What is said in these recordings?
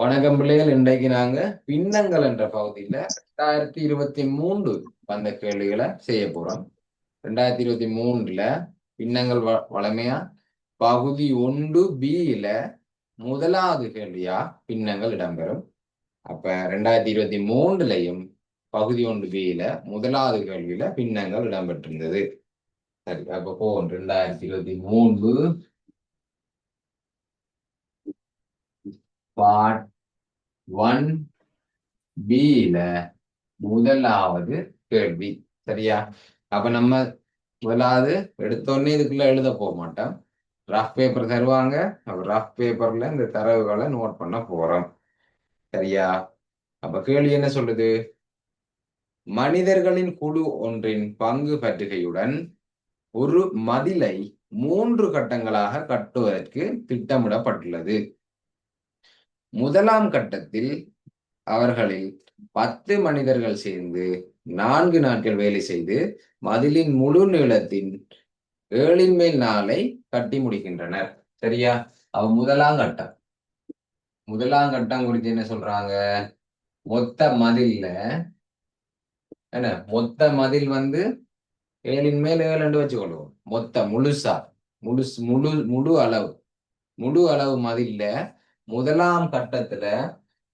வணக்கம் பிள்ளைகள். இன்றைக்கு நாங்க பின்னங்கள் என்ற பகுதியில 2023 வந்த கேள்விகளை செய்ய போறோம். 2023 பின்னங்கள் வளமையா பகுதி 1B முதலாவது கேள்வியா பின்னங்கள் இடம்பெறும். அப்ப 2023 பகுதி 1B முதலாவது கேள்வியில பின்னங்கள் இடம்பெற்றிருந்தது. சரி, அப்ப போவோம். 2023 பார்ட் 1B முதலாவது கேள்வி. சரியா? அப்ப நம்ம முதலாவது எடுத்தோடனே இதுக்குள்ள எழுத போக மாட்டோம். ரஃப் பேப்பர் தருவாங்க. அப்ப ரஃப் பேப்பர்ல இந்த தரவுகளை நோட் பண்ண போறோம். சரியா? அப்ப கேள்வி என்ன சொல்லுது? மனிதர்களின் குழு ஒன்றின் பங்கு பற்றுகையுடன் ஒரு மதிலை 3 கட்டங்களாக கட்டுவதற்கு திட்டமிடப்பட்டுள்ளது. முதலாம் கட்டத்தில் அவர்களில் 10 மனிதர்கள் சேர்ந்து 4 நாட்கள் வேலை செய்து மதிலின் முழு நீளத்தின் 7/4 கட்டி முடிக்கின்றனர். சரியா? அவ முதலாம் கட்டம் குறித்து என்ன சொல்றாங்க? மொத்த மதில்ல என்ன மொத்த மதில் 7/7 வச்சுக்கொள்வோம். முழுசா முழு அளவு மதில்ல முதலாம் கட்டத்துல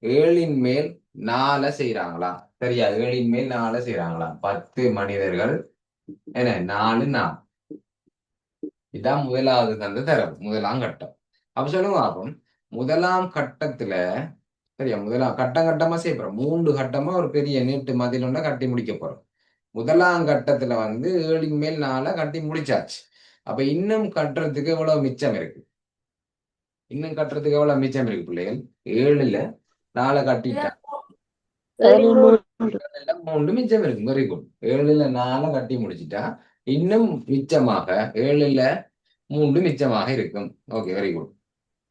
7/4 செய்யறாங்களாம். சரியா? 7/4 செய்யறாங்களாம். 10 மனிதர்கள் என்ன 4 நாள். இதான் முதலாவது தந்த தரவு, முதலாம் கட்டம். அப்ப சொல்லுங்க பாப்போம். முதலாம் கட்டத்துல சரியா, முதலாம் கட்டமா செய்ய போறோம். 3 கட்டமா ஒரு பெரிய நீட்டு மதில் ஒண்ண கட்டி முடிக்க போறோம். முதலாம் கட்டத்துல 7/4 கட்டி முடிச்சாச்சு. அப்ப இன்னும் கட்டுறதுக்கு எவ்வளவு மிச்சம் இருக்கு? பிள்ளைகள்? 7/4 கட்டிட்டா 3 மிச்சம் இருக்கு. Very good. 7/4 கட்டி முடிச்சிட்டா இன்னும் மிச்சமாக 7/3 மிச்சமாக இருக்கும். Okay, very good.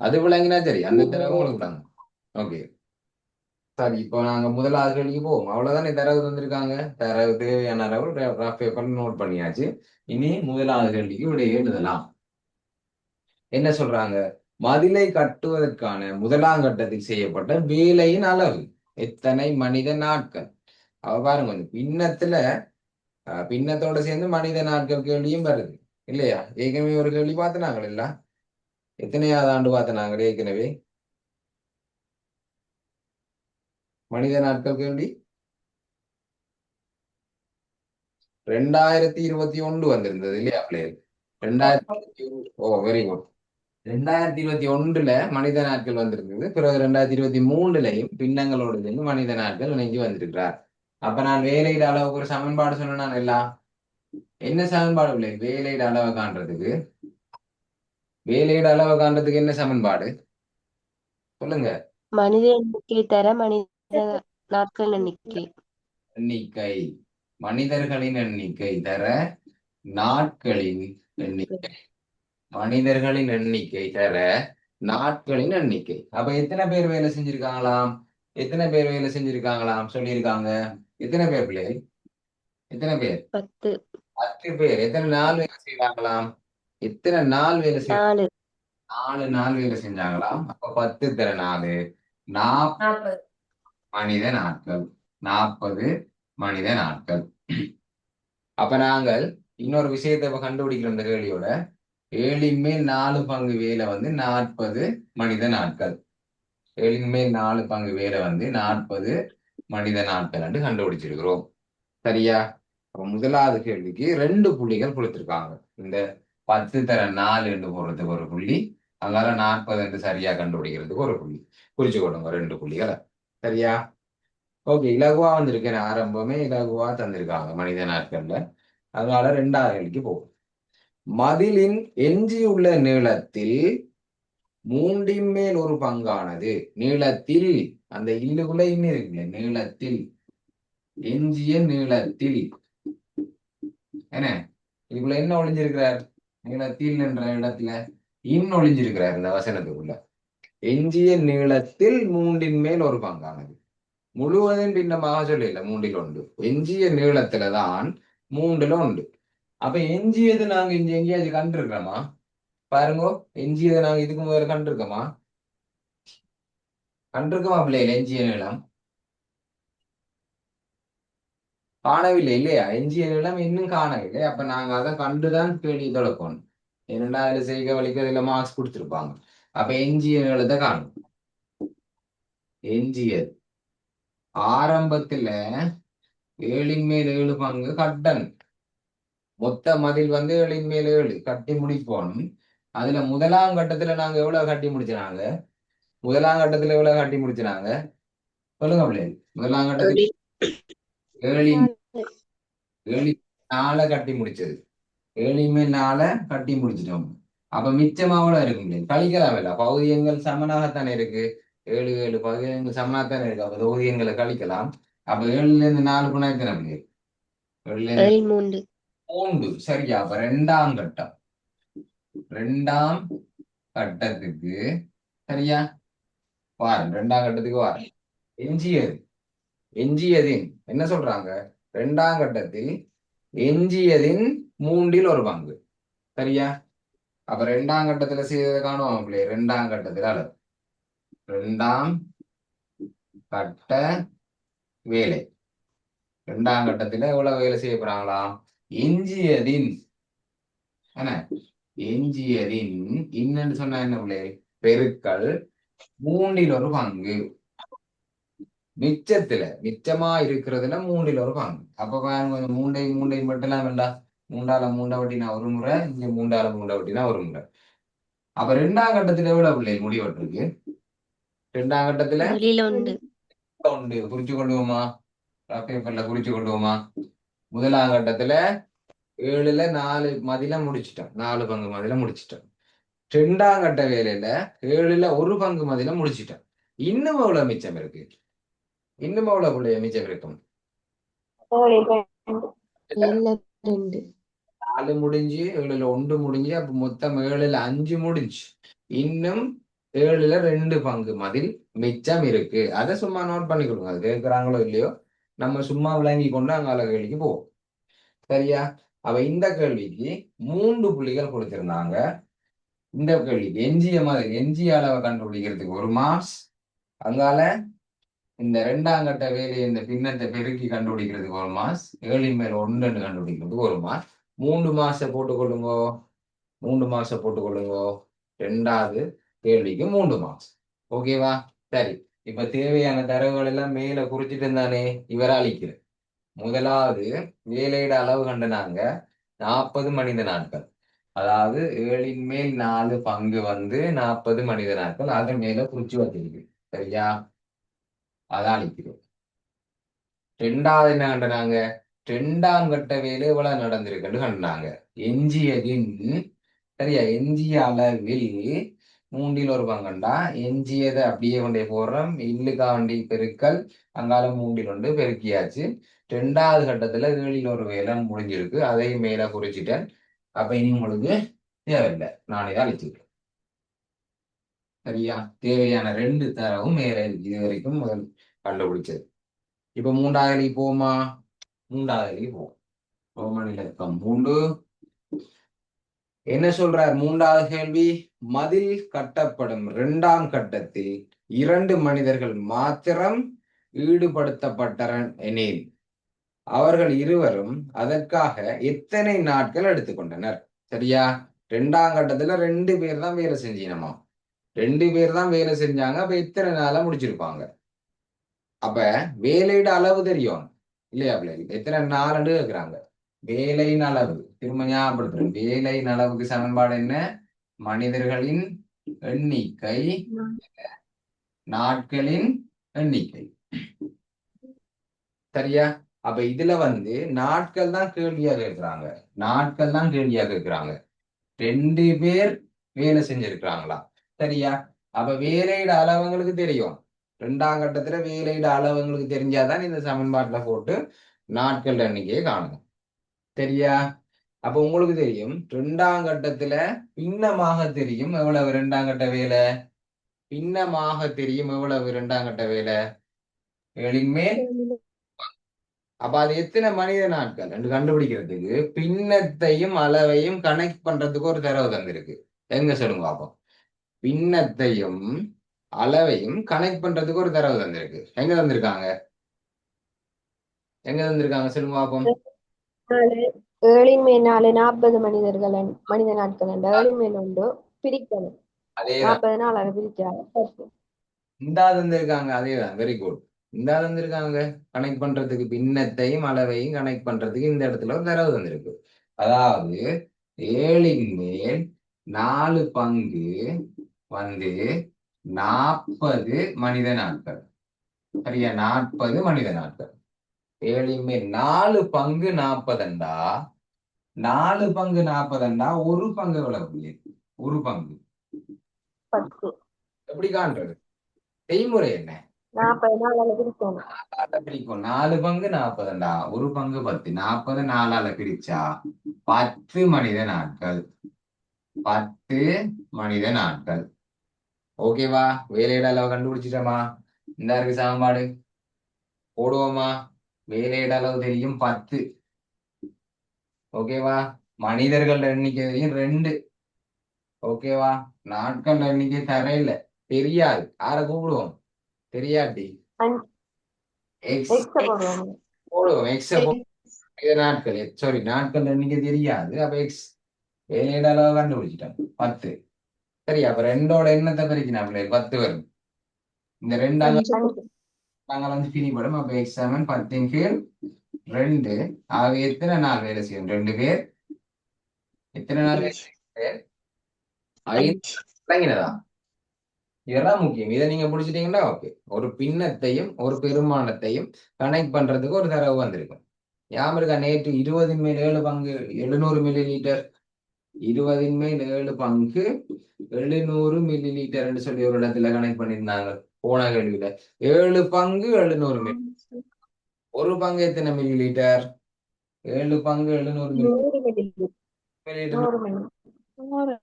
அது விளங்கினா சரி. அந்த தரவு உங்களுக்கு விளங்கும். ஓகே, சரி. இப்போ நாங்க முதலாவது கேள்விக்கு போவோம். அவ்வளவுதானே தரவு தந்திருக்காங்க. தரவு தேவையான அளவு ரஃப் பேப்பர் நோட் பண்ணியாச்சு. இனி முதலாவது கேள்விக்கு விடைய எழுதலாம். என்ன சொல்றாங்க? மதிலை கட்டுவதற்கான முதலாம் கட்டத்தில் செய்யப்பட்ட வேலையின் அளவு எத்தனை மனித நாட்கள்? அவ பாருங்க, கொஞ்சம் பின்னத்தோட சேர்ந்து மனித நாட்கள் கேள்வியும் வருது இல்லையா? ஏற்கனவே ஒரு கேள்வி பார்த்தனாங்களா? இல்ல, எத்தனையாவது ஆண்டு பார்த்தனாங்க ஏற்கனவே மனித நாட்கள் கேள்வி? 2021 வந்திருந்தது இல்லையா பிள்ளைகள்? 2021. ஓ, வெரி குட். 2021 மனித நாட்கள் வந்திருந்தது. பிறகு 2023 பின்னங்களோடு சேர்ந்து மனித நாட்கள் இணைஞ்சு வந்திருக்கிறார். அப்ப நான் வேலையிட அளவுக்கு ஒரு சமன்பாடு சொன்னேன். எல்லாம் என்ன சமன்பாடு இல்லை? வேலையிட அளவை காண்றதுக்கு என்ன சமன்பாடு சொல்லுங்க? மனித எண்ணிக்கை தர மனித நாட்கள் எண்ணிக்கை. மனிதர்களின் எண்ணிக்கை தர நாட்களின் எண்ணிக்கை. மனிதர்களின் எண்ணிக்கை தர நாட்களின் எண்ணிக்கை. அப்ப எத்தனை பேர் வேலை செஞ்சிருக்காங்களாம்? சொல்லியிருக்காங்க. எத்தனை பேர் பிள்ளைகள்? எத்தனை பேர்? 10. 10 பேர். எத்தனை நாள் வேலை செய்யறாங்களாம்? எத்தனை நாள் வேலை செய்ய? 4. 4 நாள் வேலை செஞ்சாங்களாம். அப்ப 10 தர 4 40 மனித நாட்கள். 40 மனித நாட்கள். அப்ப நாங்கள் இன்னொரு விஷயத்தை இப்ப கண்டுபிடிக்கிறோம். இந்த கேள்வியோட 7/4 பங்கு வேலை 40 மனித நாட்கள். 7/4 பங்கு வேலை 40 மனித நாட்கள் என்று கண்டுபிடிச்சிருக்கிறோம். சரியா? அப்ப முதலாவது கேள்விக்கு 2 புள்ளிகள் கொடுத்திருக்காங்க. இந்த 10 தர 4 என்று போடுறதுக்கு ஒரு புள்ளி, அங்கால 40 என்று சரியா கண்டுபிடிக்கிறதுக்கு ஒரு புள்ளி. குறிச்சு கொடுங்க 2 புள்ளிகளை. சரியா? ஓகே, இலகுவா வந்திருக்கேன். ஆரம்பமே இலகுவா தந்திருக்காங்க மனித நாட்கள்ல. அதனால 2வது கேள்விக்கு போகும். மதிலின் எஞ்சியுள்ள நீளத்தில் 1/3 பங்கானது. நீளத்தில், அந்த இல்லுக்குள்ள இன்னும் இருக்குல்ல, நீளத்தில், எஞ்சிய நீளத்தில் என்ன இதுக்குள்ள என்ன ஒளிஞ்சிருக்கிறார்? நீளத்தில் என்ற இடத்துல ஒளிஞ்சிருக்கிறார். இந்த வசனத்துக்குள்ள எஞ்சிய நீளத்தில் 1/3 பங்கானது. முழுவதும் பின்னமாக சொல்லல. 1/3. எஞ்சிய நீளத்துலதான் 1/3. அப்ப எஞ்சியது நாங்க எங்கேயாவது கண்டிருக்கிறோமா? பாருங்க, எஞ்சியதை நாங்க இதுக்கு முதல்ல கண்டிருக்கோமா? கண்டிருக்குமா பிள்ளைகள் எஞ்சிய நீளம்? காணவில்லை இல்லையா? எஞ்சிய நீளம் இன்னும் காணவில்லை. அப்ப நாங்க அதை கண்டுதான் கேள்வி தொடக்கணும். ஏன்னா அதுல செய்க வலிக்கிறதுல மார்க்ஸ் கொடுத்துருப்பாங்க. அப்ப எஞ்சிய நீளத்தை காணும். எஞ்சியது ஆரம்பத்துல 7/7 பங்கு கட்டணும். மொத்த மதில் வந்து 7/7 கட்டி முடிப்போம். அதுல முதலாம் கட்டத்துல நாங்க எவ்வளவு கட்டி முடிச்சினாங்க? முதலாம் கட்டத்துல எவ்வளவு கட்டி முடிச்சினாங்க? சொல்லுங்க பிள்ளைகள். முதலாம் கட்டத்துக்கு 7/4 கட்டி முடிச்சது. 7/4 கட்டி முடிச்சிட்டோம். அப்ப மிச்சமா எவ்வளவு இருக்கு பிள்ளைகள்? கழிக்கலாம் இல்ல? பகுதியங்கள் சமனாகத்தானே இருக்கு. 7 பகுதியங்கள் சமனாகத்தானே இருக்கு. அப்ப தொகுதியங்களை கழிக்கலாம். அப்ப 7 ல இருந்து 4 போனா எத்தனை பிள்ளைகள்? 7 3. சரியா? அப்ப ரெண்டாம் கட்டம். ரெண்டாம் கட்டத்துக்கு சரியா வாரம். ரெண்டாம் கட்டத்துக்கு வாரம். எஞ்சியது எஞ்சியதின் என்ன சொல்றாங்க? ரெண்டாம் கட்டத்தில் எஞ்சியதின் 1/3 சரியா? அப்ப ரெண்டாம் கட்டத்துல செய்ததை காணுவாங்க பிள்ளை. ரெண்டாம் கட்டத்துல அளவு. ரெண்டாம் கட்ட வேலை. ரெண்டாம் கட்டத்துல எவ்வளவு வேலை செய்ய போறாங்களாம்? எஞ்சியதின் என்ன? எஞ்சியதின் இன்னன்னு சொன்னா என்ன பிள்ளை? பெருக்கல் 1/3. மிச்சமா இருக்கிறதுல 1/3. அப்ப கொஞ்சம் மூண்டையும் வெட்டலாம் இல்ல? 3ஆல 3 வெட்டினா ஒரு முறை, இங்க 3ஆல 3 வெட்டினா ஒரு முறை. அப்ப ரெண்டாம் கட்டத்துல எவ்வளவு பிள்ளை முடிவெட்டிருக்கு? ரெண்டாம் கட்டத்துல உண்டு. குறிச்சு கொள்வோமா? பேப்பர்ல குறிச்சு கொள்வோமா? முதலாம் கட்டத்துல 7/4 மதில முடிச்சிட்டோம். 4 பங்கு மதில முடிச்சிட்டோம். ரெண்டாம் கட்ட வேலையில 7/1 மதில முடிச்சிட்டோம். இன்னும் எவ்வளவு மிச்சம் இருக்கு? இன்னும் எவ்வளவு பிள்ளைய மிச்சம் இருக்கும்? 4 முடிஞ்சு 7/1 முடிஞ்சு அப்ப மொத்தம் 7/5 முடிஞ்சு. இன்னும் 7/2 பங்கு மதில் மிச்சம் இருக்கு. அதை சும்மா நோட் பண்ணி கொடுங்க. அது கேட்கிறாங்களோ இல்லையோ நம்ம சும்மா விளங்கி கொண்டு அங்கால கேள்விக்கு போவோம். சரியா? அவ இந்த கேள்விக்கு 3 புள்ளிகள் கொடுத்திருந்தாங்க. இந்த கேள்விக்கு எஞ்சிய அளவை கண்டுபிடிக்கிறதுக்கு 1 மார்க்ஸ். அங்கால இந்த ரெண்டாம் கட்ட வேலையை இந்த பின்னத்தை பெருக்கி கண்டுபிடிக்கிறதுக்கு 1 மார்க்ஸ். 7/1 கண்டுபிடிக்கிறதுக்கு 1 மார்க்ஸ். 3 மார்க்ஸை போட்டுக்கொள்ளுங்க. 3 மார்க்ஸை போட்டுக்கொள்ளுங்க. ரெண்டாவது கேள்விக்கு 3 மார்க்ஸ். ஓகேவா? சரி. இப்ப தேவையான தரவுகள் எல்லாம் மேல குறிச்சிட்டு இருந்தானே இவரா அளிக்கிறேன். முதலாவது வேலையிட அளவு கண்டுனாங்க 40 மனித நாட்கள். அதாவது 7/4 பங்கு வந்து 40 மனித நாட்கள். அது மேல குறிச்சு வச்சிருக்கு. சரியா? அதான் அளிக்கிறோம். ரெண்டாவது என்ன கண்டுனாங்க? ரெண்டாம் கட்ட வேலை இவ்வளவு நடந்திருக்குன்னு கண்டுனாங்க. எஞ்சியதின் சரியா? எஞ்சிய அளவில் 1/3 எஞ்சியதை அப்படியே கொண்டே போடுறோம். இல்லுக்கா வண்டி பெருக்கல் அங்கால 3 பெருக்கியாச்சு. ரெண்டாவது கட்டத்துல 7/1 வேலை முடிஞ்சிருக்கு. அதையும் மேல குறிச்சிட்டேன். அப்ப இனி உங்களுக்கு தேவையில்லை. நானே தான் அழிச்சுக்கிறேன். சரியா? தேவையான 2 தரவும் மேல இருக்கு. இது வரைக்கும் முதல் கண்டுபிடிச்சது. இப்ப 3வது போமா? 3வது போவோம். ரோமன் இலக்கம் 3. என்ன சொல்றார்? 3வது கேள்வி. மதில் கட்டப்படும் 2ஆம் கட்டத்தில் 2 மனிதர்கள் மாத்திரம் ஈடுபடுத்தப்பட்டனர் எனில் அவர்கள் இருவரும் அதற்காக எத்தனை நாட்கள் எடுத்துக்கொண்டனர்? சரியா? 2ஆம் கட்டத்துல 2 பேர் தான் வேலை செஞ்சினமா. 2 பேர் தான் வேலை செஞ்சாங்க. அப்ப எத்தனை நாளா முடிச்சிருப்பாங்க? அப்ப வேலையிட அளவு தெரியும் இல்லையா பிள்ளைகள்? எத்தனை நாள் கேட்கிறாங்க. வேலையின் அளவு திரும்ப ஞாபகப்படுத்துறேன். வேலையின் அளவுக்கு சமன்பாடு என்ன? மனிதர்களின் எண்ணிக்கை நாட்களின் எண்ணிக்கை. சரியா? அப்ப இதுல வந்து நாட்கள் தான் கேள்வியா கேட்கிறாங்க. நாட்கள் தான் கேள்வியா கேட்கிறாங்க. 2 பேர் வேலை செஞ்சிருக்கிறாங்களா? சரியா? அப்ப வேலையிட அளவுங்களுக்கு தெரியும். 2ஆம் கட்டத்துல வேலையிட அளவுங்களுக்கு தெரிஞ்சாதான் இந்த சமன்பாட்டுல போட்டு நாட்கள் எண்ணிக்கையை காணணும். சரியா? அப்ப உங்களுக்கு தெரியும் 2ஆம் கட்டத்துல பின்னமாக தெரியும் எவ்வளவு 2ஆம் கட்ட வேலை. பின்னமாக தெரியும் எவ்வளவு 2ஆம் கட்ட வேலை. 7/மேல். அப்ப அது எத்தனை மனித நாட்கள் என்று கண்டுபிடிக்கிறதுக்கு பின்னத்தையும் அளவையும் கனெக்ட் பண்றதுக்கு ஒரு தரவு தந்திருக்கு. எங்க சொல்லுங்க பாப்போம். பின்னத்தையும் அளவையும் கனெக்ட் பண்றதுக்கு ஒரு தரவு தந்திருக்கு. எங்க தந்திருக்காங்க? எங்க தந்திருக்காங்க சொல்லுங்க பாப்போம். 7 40 மனித நாட்கள் ஏழின்மேல் உண்டு பிரிக்கணும். அதேதான் 40 நாள் பிரிச்சாங்க 10. இந்தா தந்திருக்காங்க. அதேதான், வெரி குட். இந்தா தந்திருக்காங்க. கனெக்ட் பண்றதுக்கு பின்னத்தையும் அளவையும் கனெக்ட் பண்றதுக்கு இந்த இடத்துல ஒரு தரவு தந்திருக்கு. அதாவது 7ன் மேல் 4 பங்கு வந்து 40 மனித நாட்கள். சரியா? 40 மனித நாட்கள். 7ன் மேல் 4 பங்கு 40 4 பங்கு 40 ஒரு பங்கு எவ்வளவு? ஒரு பங்கு 10. எப்படி காண்றது? செய்முறை என்ன? 40 நாளால பிரிக்கணும். 4 பிரிக்கும். 4 பங்கு 40 ஒரு பங்கு 10. 40 4ஆல பிரிச்சா 10 மனித நாட்கள். 10 மனித நாட்கள். ஓகேவா? வேலையிட அளவு கண்டுபிடிச்சிட்டோமா? இந்த இருக்கு சாம்பாடு போடுவோமா? வேலையிட அளவு தெரியும் 10. ஓகேவா? மனிதர்கள் எண்ணிக்கை தெரியும் 2. ஓகேவா? நாட்கள் எண்ணிக்கை தரையில தெரியாது. யார கூப்பிடுவோம்? தெரியாட்டி எக்ஸ் போடுவோம். எக்ஸ் நாட்கள், சாரி, நாட்கள் எண்ணிக்கை தெரியாது. அப்ப எக்ஸ் வேலையிட அளவு கண்டுபிடிச்சிட்டோம் 10. சரி, அப்ப 2ஓட எண்ணத்தை பிரிக்கணும். 10 வரும். இந்த 2 நாங்கள் வந்து பிரிபடும். அப்ப எக்ஸ் 10 கீழ் 2. ஆக எத்தனை நாள் வேலை செய்யும்? 2 பேர். எத்தனை நாள் வேலை செய்யும்? 5. விளங்கினதா? இதெல்லாம் முக்கியம். இதை நீங்க பிடிச்சிட்டீங்கன்னா ஓகே. ஒரு பின்னத்தையும் ஒரு பெருமானத்தையும் கனெக்ட் பண்றதுக்கு ஒரு தரவு வந்திருக்கும். ஞாபகம் இருக்கா? நேற்று 20ன் மேல் 7 பங்கு 700 மில்லி லிட்டர். 20ன் மேல் 7 பங்கு 700 மில்லி லிட்டர் சொல்லி ஒரு இடத்துல கனெக்ட் பண்ணியிருந்தாங்க போன கேள்வியில. 7 பங்கு 700 மில்லி. ஒரு பங்கு எத்தனை மில்லி லிட்டர்? 7 பங்கு 700 மில்லி லிட்டர்.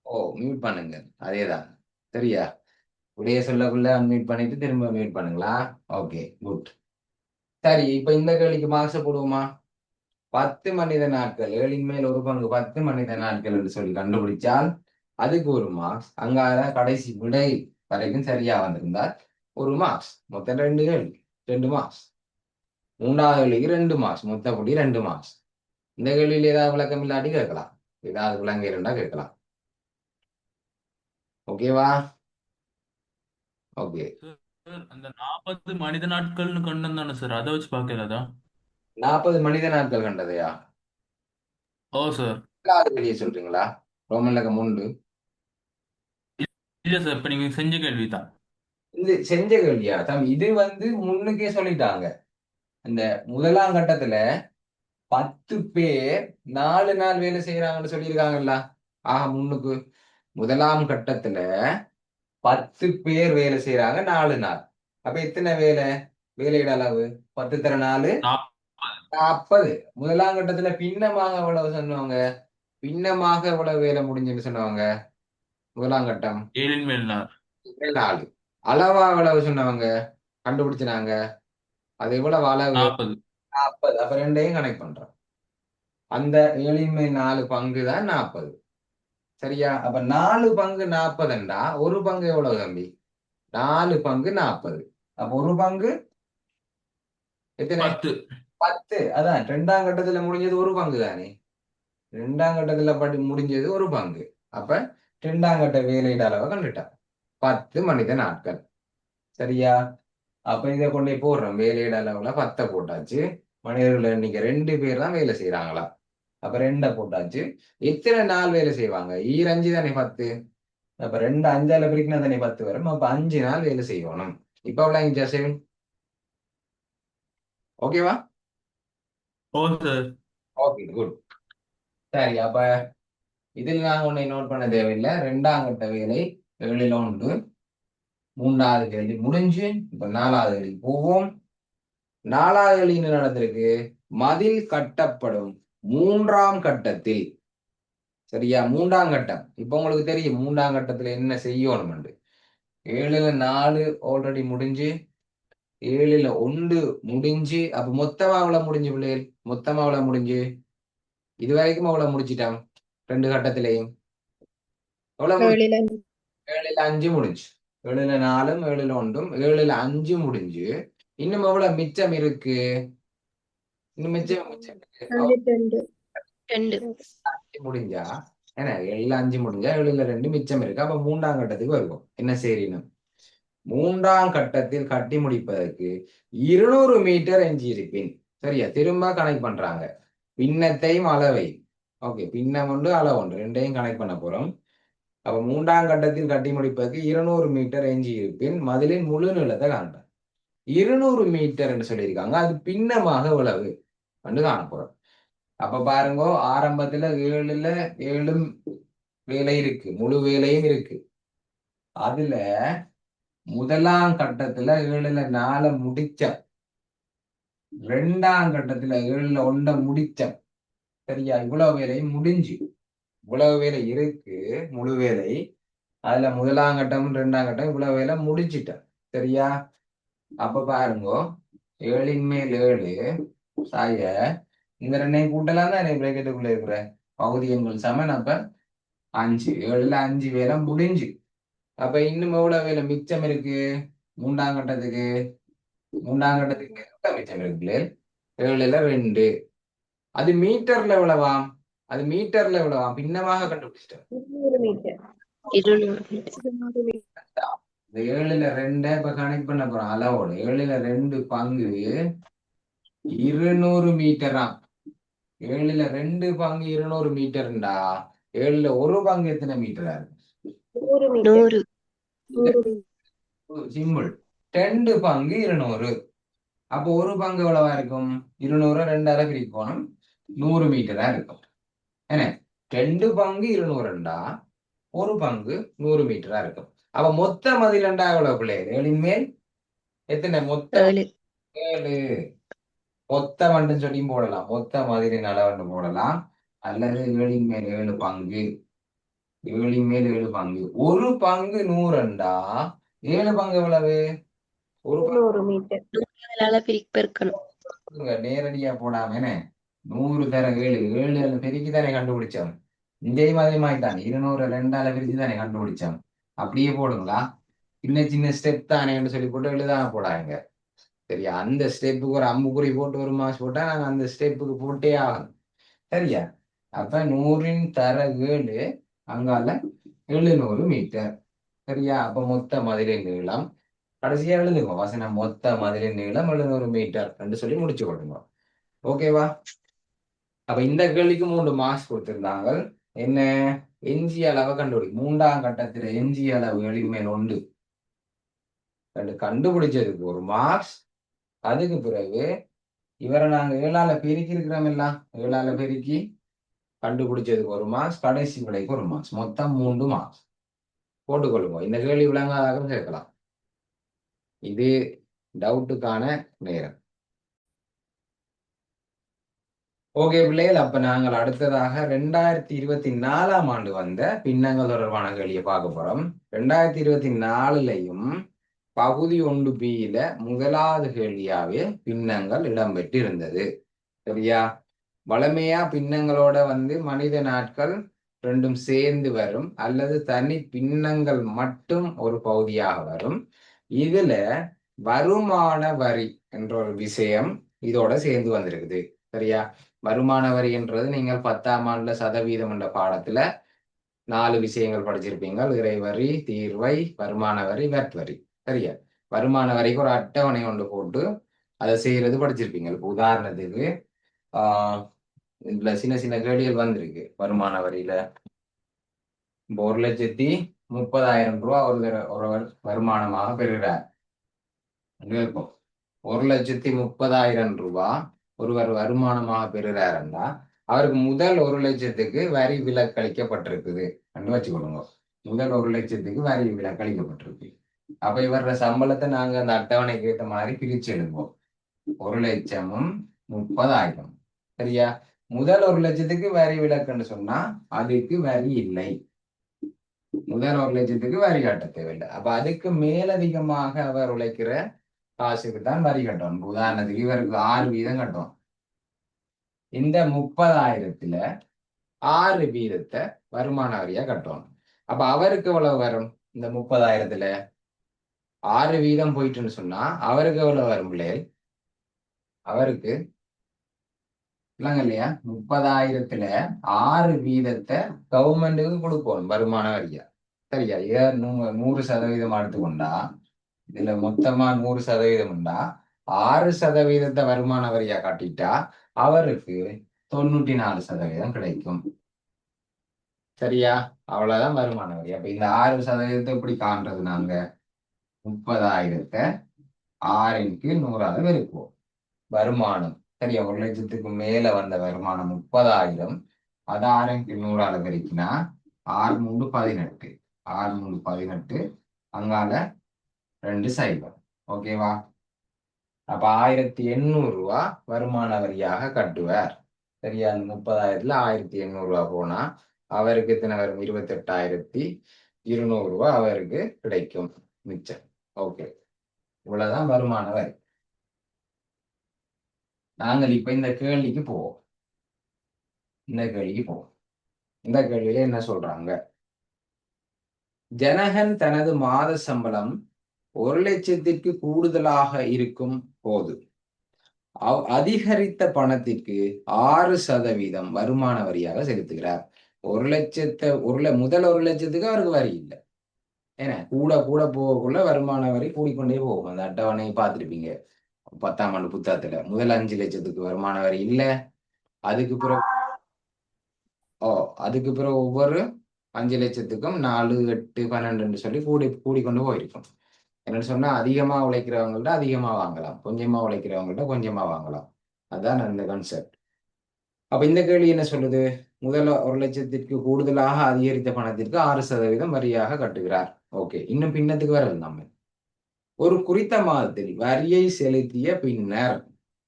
ஓ, மியூட் பண்ணுங்க. அதேதான். சரியா? உடைய சொல்லக்குள்ள அன்மியூட் பண்ணிட்டு திரும்ப மியூட் பண்ணுங்களா? Okay, good. சரி, இப்ப இந்த கேள்விக்கு மார்க்ஸ் போடுவோமா? 10 மனித நாட்கள், 7ன் மேல் ஒரு பங்கு 10 மனித நாட்கள் என்று சொல்லி கண்டுபிடிச்சால் அதுக்கு ஒரு மார்க்ஸ். அங்கால கடைசி விடை வரைக்கும் சரியா வந்திருந்தால் ஒரு மார்க்ஸ். மொத்தம் 2 கேள்வி, 2 மார்க்ஸ். 3வது கேள்விக்கு 2 மார்க்ஸ், மொத்தப்படி 2 மார்க்ஸ். இந்த கேள்வியில் ஏதாவது விளக்கம் இல்லாட்டி கேட்கலாம். ஏதாவது விளங்க இருந்தா கேட்கலாம். ஓகேவா? ஓகே. சார், அந்த 40 மனித நாட்கள்னு கொண்டு வந்தானே சார், அதை வச்சு பார்க்கலதா? 40 மனித நாட்கள் கண்டதையா? ஓ சார். வெளியே சொல்றீங்களா? ரோமன் லக்கம் 3. இல்ல சார், இப்ப நீங்க செஞ்ச கேள்விதான். இது செஞ்ச கேள்வியா தம்பி? இது வந்து முன்னுக்கே சொல்லிட்டாங்க. இந்த முதலாம் கட்டத்துல 10 பேர் 4 நாள் வேலை செய்யறாங்கன்னு சொல்லியிருக்காங்கல்ல. ஆக முன்னுக்கு முதலாம் கட்டத்துல 10 பேர் வேலை செய்யறாங்க 4 நாள். அப்ப எத்தனை வேலை? வேலையிட அளவு 10 தர 4 40. முதலாம் கட்டத்துல பின்னமாக எவ்வளவு சொன்னவங்க? பின்னமாக எவ்வளவு வேலை முடிஞ்சுன்னு சொன்னவங்க? முதலாம் கட்டம் 7ன் மேல் 4. அளவா எவ்வளவு சொன்னவங்க? கண்டுபிடிச்சினாங்க. அது எவ்வளவு அளவு? 40. 40. அப்ப ரெண்டையும் கனெக்ட் பண்றோம். அந்த 7ன் மேல் 4 பங்கு தான் 40. சரியா? அப்ப 4 பங்கு 40 ஒரு பங்கு எவ்வளவு தம்பி? 4 பங்கு 40. அப்ப ஒரு பங்கு எத்தனை? 10. அதான் 2ஆம் கட்டத்துல முடிஞ்சது ஒரு பங்கு தானே. 2ஆம் கட்டத்துல முடிஞ்சது ஒரு பங்கு. அப்ப 2ஆம் கட்ட வேலையிட அளவை கண்டுட்டான். 10 மனித நாட்கள். சரியா? அப்ப இதை கொண்டே போடுறோம். வேலையிட அளவுல 10 போட்டாச்சு. மனிதர்கள் இன்னைக்கு 2 பேர் தான் வேலை செய்யறாங்களா? அப்ப 2 போட்டாச்சு. எத்தனை நாள் வேலை செய்வாங்க? 5 தானே 10. அப்ப 2 5ஆல பிரிக்கினா தானே 10 வரும். அப்ப 5 நாள் வேலை செய்யணும். இப்ப அவ்வளவு ஜாசேவ். ஓகேவா? ஓ சார். Okay, good. சரி, அப்ப இதில் நாங்க ஒன்னை நோட் பண்ண தேவையில்லை. 2ஆம் கட்ட வேலை 7ல் 1. 3வது கேள்வி முடிஞ்சு. இப்ப 4வது கேள்வி போவோம். 4வது கேள்வி என்ன நடந்திருக்கு? மதில் கட்டப்படும் 3ஆம் கட்டத்தில். சரியா? 3ஆம் கட்டம். இப்ப உங்களுக்கு தெரியும் 3ஆம் கட்டத்துல என்ன செய்யணும். 7ல் 4 ஆல்ரெடி முடிஞ்சு, 7ல் 1 முடிஞ்சு. அப்ப மொத்தமா அவ்வளவு முடிஞ்சு பிள்ளைகள். மொத்தமா அவ்வளவு முடிஞ்சு. இது வரைக்கும் அவ்வளவு முடிச்சிட்டான் 2 கட்டத்திலையும். எவ்வளவு முடிஞ்சு? 7ல் 5 முடிஞ்சு. 7ல 4ம் 7ல 1ம் 7ல 5 முடிஞ்சு இன்னும் எவ்வளவு மிச்சம் இருக்கு? இன்னும் மிச்சம் இருக்கு. ரெண்டு ரெண்டு முடிஞ்சா ஏன்னா 7ல 5 முடிஞ்சா 7ல 2 மிச்சம் இருக்கு. அப்ப 3ஆம் கட்டத்துக்கு வருவோம். என்ன செய்யணும்? 3ஆம் கட்டத்தில் கட்டி முடிப்பதற்கு 200 மீட்டர் எஞ்சி இருப்பின். சரியா? திரும்ப கனெக்ட் பண்றாங்க பின்னத்தையும் அளவை. ஓகே, பின்னம் ஒன்று அளவு ஒன்று ரெண்டையும் கனெக்ட் பண்ண போறோம். அப்ப 3ஆம் கட்டத்தில் கட்டி முடிப்பதற்கு 200 மீட்டர் எஞ்சி இருப்பின் மதிலின் முழு நீளத்தை காண்றேன். 200 மீட்டர் என்று சொல்லியிருக்காங்க. அது பின்னமாக உழவு வந்து காண போறோம். அப்ப பாருங்க, ஆரம்பத்துல 7ல 7ம் வேலை இருக்கு, முழு வேலையும் இருக்கு. அதுல முதலாம் கட்டத்துல 7ல 4 முடிச்சோம், 2ஆம் கட்டத்துல 7ல 1 முடிச்சோம். சரியா? இவ்வளவு வேலையும் முடிஞ்சு, இவ்வளவு வேலை இருக்கு முழு வேலை. அதுல முதலாம் கட்டம் 2ஆம் கட்டம் இவ்வளவு வேலை முடிச்சிட்டேன். சரியா? அப்ப பாருங்க, 7ன் மேல் 7 சாய இந்த ரெண்டையும் கூட்டலாம் தான் பிரேக்கெட்டுக்குள்ள இருக்கிற பகுதி எண்கள் சமன். அப்ப 5, 7ல 5 வேலை முடிஞ்சு. அப்ப இன்னும் எவ்வளவு வேலை மிச்சம் இருக்கு? 3ஆம் கட்டத்துக்கு எவ்வளவு மிச்சம் இருக்கு? 7ல 2. அது மீட்டர்ல எவ்வளவாம்? பின்னமாக கண்டுபிடிச்சிட்டோம். 200 மீட்டர் 200 200 மீட்டர் இந்த 7ல 2 இப்ப கனெக்ட் பண்ண போறோம் அளவோட. 7ல 2 பங்கு 200 மீட்டராம். 7ல 2 பங்கு 200 மீட்டர்ண்டா 7ல 1 பங்கு எத்தனை மீட்டரா இருக்கு? 100 மீட்டர் 100 சிம்பிள். 2 பங்கு 200. அப்போ 1 பங்கு எவ்வளவா இருக்கும்? 200 2ஆல பிரிக்கணும், 100 மீட்டரா இருக்கும். என்ன? 2 பங்கு 200ண்டா 1 பங்கு 100 மீட்டரா இருக்கும். அப்ப மொத்த மதிலண்டா எவ்வளவு பிள்ளைகள்? 7ன் மேல் எத்தனை? மொத்தம் 7 7. மொத்த மட்டும் சொல்லியும் போடலாம், மொத்த மதிலின் அளவுன்னு போடலாம். அல்லது 7ன் மேல் 7 பங்கு, 7ன் மேல் 7 பங்கு. 1 பங்கு 100ண்டா 7 பங்கு எவ்வளவு? 1 பங்கு 100 மீட்டர் 100 பெருக்கணும். நேரடியா போடாம என்ன 100 தர 7 7 பெருக்கி தானே கண்டுபிடிச்சோம். இதே மாதிரி தான் 200 2ஆல பிரிச்சு தானே கண்டுபிடிச்சோம். அப்படியே போடுங்களா? சின்ன சின்ன ஸ்டெப் தானேன்னு சொல்லி போட்டு எழுதாம போடாங்க. சரியா? அந்த ஸ்டெப்புக்கு ஒரு அம்புக்குறி போட்டு ஒரு மாஸ் போட்டா நாங்க அந்த ஸ்டெப்புக்கு போட்டே ஆகணும். சரியா? அப்ப 100ன் தர 7 அங்கால 700 மீட்டர். சரியா? அப்ப மொத்த மதிலின் நீளம் கடைசியா எழுதுங்க வசனம். மொத்த மதிலின் நீளம் 700 மீட்டர் என்று சொல்லி முடிச்சு கொடுங்க. ஓகேவா? அப்ப இந்த கேள்விக்கு 3 மார்க்ஸ் கொடுத்திருந்தாங்க. என்ன? எஞ்சிய அளவை கண்டுபிடி. 3ஆம் கட்டத்துல எஞ்சிய அளவு 7ன் மேல் 1 கண்டுபிடிச்சதுக்கு ஒரு மார்க்ஸ். அதுக்கு பிறகு இவரை நாங்க 7ஆல பெருக்கி இருக்கிறோம் எல்லாம், 7ஆல பெருக்கி கண்டுபிடிச்சதுக்கு ஒரு மார்க்ஸ், கடைசி விடைக்கு ஒரு மார்க்ஸ், மொத்தம் 3 மார்க்ஸ் போட்டுக்கொள்ளுங்க. இந்த கேள்வி விளங்காதாக சேர்க்கலாம். இது டவுட்டுக்கான நேரம். ஓகே பிள்ளைகள், அப்ப நாங்கள் அடுத்ததாக 2024ஆம் ஆண்டு வந்த பின்னங்கள் தொடர்பான கேள்வியை பார்க்க போறோம். 2024லையும் பகுதி 1Bயில முதலாவது கேள்வியாவே பின்னங்கள் இடம்பெற்று இருந்தது. சரியா? வளமையா பின்னங்களோட மனித நாட்கள் ரெண்டும் சேர்ந்து வரும், அல்லது தனி பின்னங்கள் மட்டும் ஒரு பகுதியாக வரும். இதுல வருமான வரி என்ற ஒரு விஷயம் இதோட சேர்ந்து வந்திருக்குது. சரியா? வருமான வரி என்றது நீங்கள் 10ஆம் ஆண்டுல சதவீதம் என்ற பாடத்துல 4 விஷயங்கள் படிச்சிருப்பீங்க. இறைவரி, தீர்வை, வருமான வரி, வெட் வரி. சரியா? வருமான வரிக்கு ஒரு அட்டவணை ஒன்று போட்டு அதை செய்யறது படிச்சிருப்பீங்க. இப்போ உதாரணத்துக்கு இதுல சின்ன சின்ன கேள்விகள் வந்திருக்கு. வருமான வரியில இப்போ 1,30,000 ரூபா ஒருவர் வருமானமாக பெறுகிறார். 1,30,000 ரூபா ஒருவர் வருமானமாக பெறுகிறாருன்னா அவருக்கு முதல் 1 லட்சத்துக்கு வரி விலக்களிக்கப்பட்டிருக்குது என்று வச்சுக்கொள்ளுங்க. முதல் 1 லட்சத்துக்கு வரி விலக்களிக்கப்பட்டிருக்கு. அப்ப இவரோட சம்பளத்தை நாங்க அந்த அட்டவணைக்கு ஏற்ற மாதிரி பிரிச்சு எழுதுவோம். 1,30,000. சரியா? முதல் 1 லட்சத்துக்கு வரி விலக்குன்னு சொன்னா அதுக்கு வரி இல்லை. முதல் 1 லட்சத்துக்கு வரி கட்ட தேவையில்லை. அப்ப அதுக்கு மேலதிகமாக அவர் உழைக்கிற காசுக்கு தான் வரி கட்டணும். உதாரணத்துக்கு இவருக்கு 6 வீதம் கட்டும். இந்த 30,000த்துல 6 வீதத்தை வருமான வரியா கட்டணும். அப்ப அவருக்கு எவ்வளவு வரும்? இந்த 30,000த்துல 6 வீதம் போயிட்டுன்னு சொன்னா அவருக்கு எவ்வளவு வரும் பிள்ளைகள்? அவருக்கு இல்லைங்க இல்லையா, 30,000த்துல 6 வீதத்தை கவர்மெண்ட்டுக்கு கொடுக்கணும் வருமான வரியா. சரியா? 100% எடுத்துக்கொண்டா இதுல மொத்தமா 100% உண்டா, 6% வருமான வரியா காட்டிட்டா அவருக்கு 94% கிடைக்கும். சரியா? அவ்வளவுதான் வருமான வரி. அப்ப இந்த 6% எப்படி காண்றது? நாங்க 30,000த்தை 6/100 பெருக்குவோம். வருமானம் சரியா, 1,00,000க்கு மேல வந்த வருமானம் 30,000, அது 6/100 பெருக்கினா 6×3 = 18, 6×3 = 18, அங்கால 2 சைபர். ஓகேவா? அப்ப 1,800 வருமான வரியாக கட்டுவார். சரியா? அந்த 30,000த்துல 1,800 போனா அவருக்கு எத்தனை வரும்? 28,200 அவருக்கு கிடைக்கும் மிச்சம். ஓகே, இவ்வளவுதான் வருமான வரி. நாங்கள் இப்ப இந்த கேள்விக்கு போவோம். இந்த கேள்வியில என்ன சொல்றாங்க? ஜனகன் தனது மாத சம்பளம் 1,00,000க்கு கூடுதலாக இருக்கும் போது அதிகரித்த பணத்திற்கு 6% வருமான வரியாக செலுத்துகிறார். 1,00,000 முதல் 1,00,000க்கு அவருக்கு வரி இல்லை. ஏன்னா கூட கூட போகக்குள்ள வருமான வரி கூடிக்கொண்டே போகும். அந்த அட்டவணையை பார்த்துருப்பீங்க 10ஆம் ஆண்டு புத்தகத்துல. முதல் 5,00,000க்கு வருமான வரி இல்லை. அதுக்கு பிறகு ஒவ்வொரு 5,00,000க்கும் 4, 8, 12 சொல்லி கூடிக்கொண்டு போயிருக்கும். என்னன்னு சொன்னா அதிகமா உழைக்கிறவங்கள்ட்ட அதிகமா வாங்கலாம், கொஞ்சமா உழைக்கிறவங்கள்ட்ட கொஞ்சமா வாங்கலாம். அதான் அந்த கான்செப்ட். அப்ப இந்த கேள்வி என்ன சொல்லுது? முதல்ல 1,00,000க்கு கூடுதலாக அதிகரித்த பணத்திற்கு 6% வரியாக கட்டுகிறார். ஓகே, இன்னும் பின்னத்துக்கு வரல. நம்ம ஒரு குறித்த மாதத்தில் வரியை செலுத்திய பின்னர்,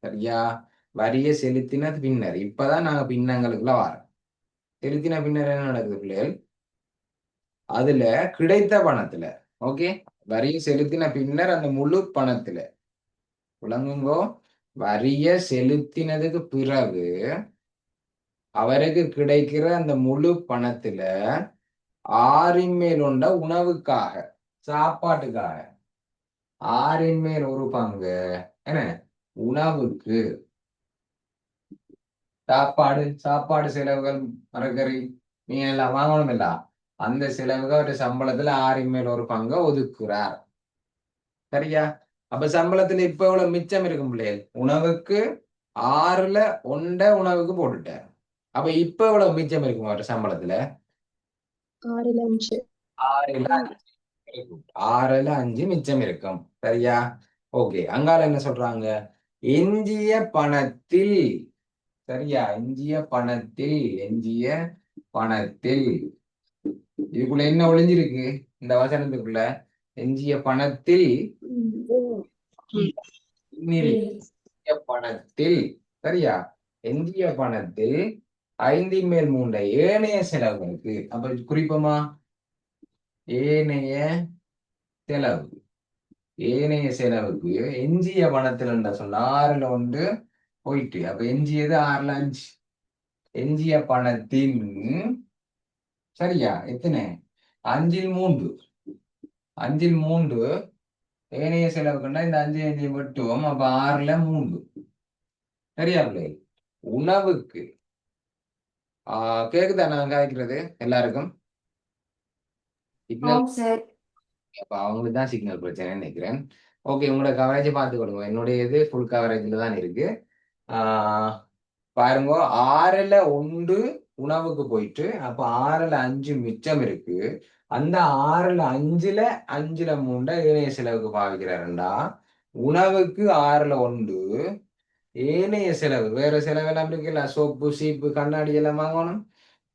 சரியா, வரியை செலுத்தின பின்னர், இப்பதான் நாங்க பின்னங்களுக்குள்ள வரோம். செலுத்தின பின்னர் என்ன நடக்குது பிள்ளைகள்? அதுல கிடைத்த பணத்துல, ஓகே, வரியை செலுத்தின பின்னர் அந்த முழு பணத்துல விளங்குங்கோ, வரிய செலுத்தினதுக்கு பிறகு அவருக்கு கிடைக்கிற அந்த முழு பணத்துல 6/1 உணவுக்காக, சாப்பாட்டுக்காக 6/1 பங்கு என்ன உணவுக்கு, சாப்பாடு செலவுகள், மரக்கறி, மீன் எல்லாம் வாங்கணும் இல்ல, அந்த செலவுகள் ஒரு சம்பளத்துல 6/1 பங்கை ஒதுக்குறார். சரியா? அப்ப சம்பளத்துல இப்ப எவ்வளவு மிச்சம் இருக்கும் பிள்ளைகள்? உணவுக்கு 6/1 உணவுக்கு போட்டுட்டார். அப்ப இப்ப எவ்வளவு மிச்சம் இருக்கும் ஒரு சம்பளத்துல? 6/5. 6/5 மிச்சம் இருக்கும். சரியா? ஓகே, அங்கால என்ன சொல்றாங்க? எஞ்சிய பணத்தில், சரியா, எஞ்சிய பணத்தில் இதுக்குள்ள என்ன ஒளிஞ்சிருக்கு? இந்த வசனத்துக்குள்ள எஞ்சிய பணத்தில், சரியா, எஞ்சிய பணத்தில் 5/3 ஏனைய செலவுகளுக்கு. அப்ப குறிப்போமா, ஏனைய செலவுக்கு எஞ்சிய பணத்தில் சொன்ன 6/1 போயிட்டு, அப்ப எஞ்சியது 6/5. எஞ்சிய பணத்தின், சரியா, எத்தனை? 5/3 ஏனைய செலவுக்குன்னா இந்த 5 வெட்டுவோம். அப்ப 6/3. சரியா பிள்ளை? உணவுக்கு கேக்குதா நான் காய்க்கிறது எல்லாருக்கும்? அப்ப அவங்களுக்கு தான் சிக்னல் பிரச்சனை நினைக்கிறேன். ஓகே, உங்களோட கவரேஜ் பார்த்து கொடுங்க. என்னுடைய இது ஃபுல் கவரேஜ்ல தான் இருக்கு. பாருங்க, 6/1 உணவுக்கு போயிட்டு, அப்ப 6/5 மிச்சம் இருக்கு. அந்த 6/5ல 5/3 ஏனைய செலவுக்கு பாவிக்கிறாருண்டா, உணவுக்கு 6/1, ஏனைய செலவு வேற செலவெல்லாம் இருக்குல்ல, சோப்பு, சீப்பு, கண்ணாடி எல்லாம் வாங்கணும்.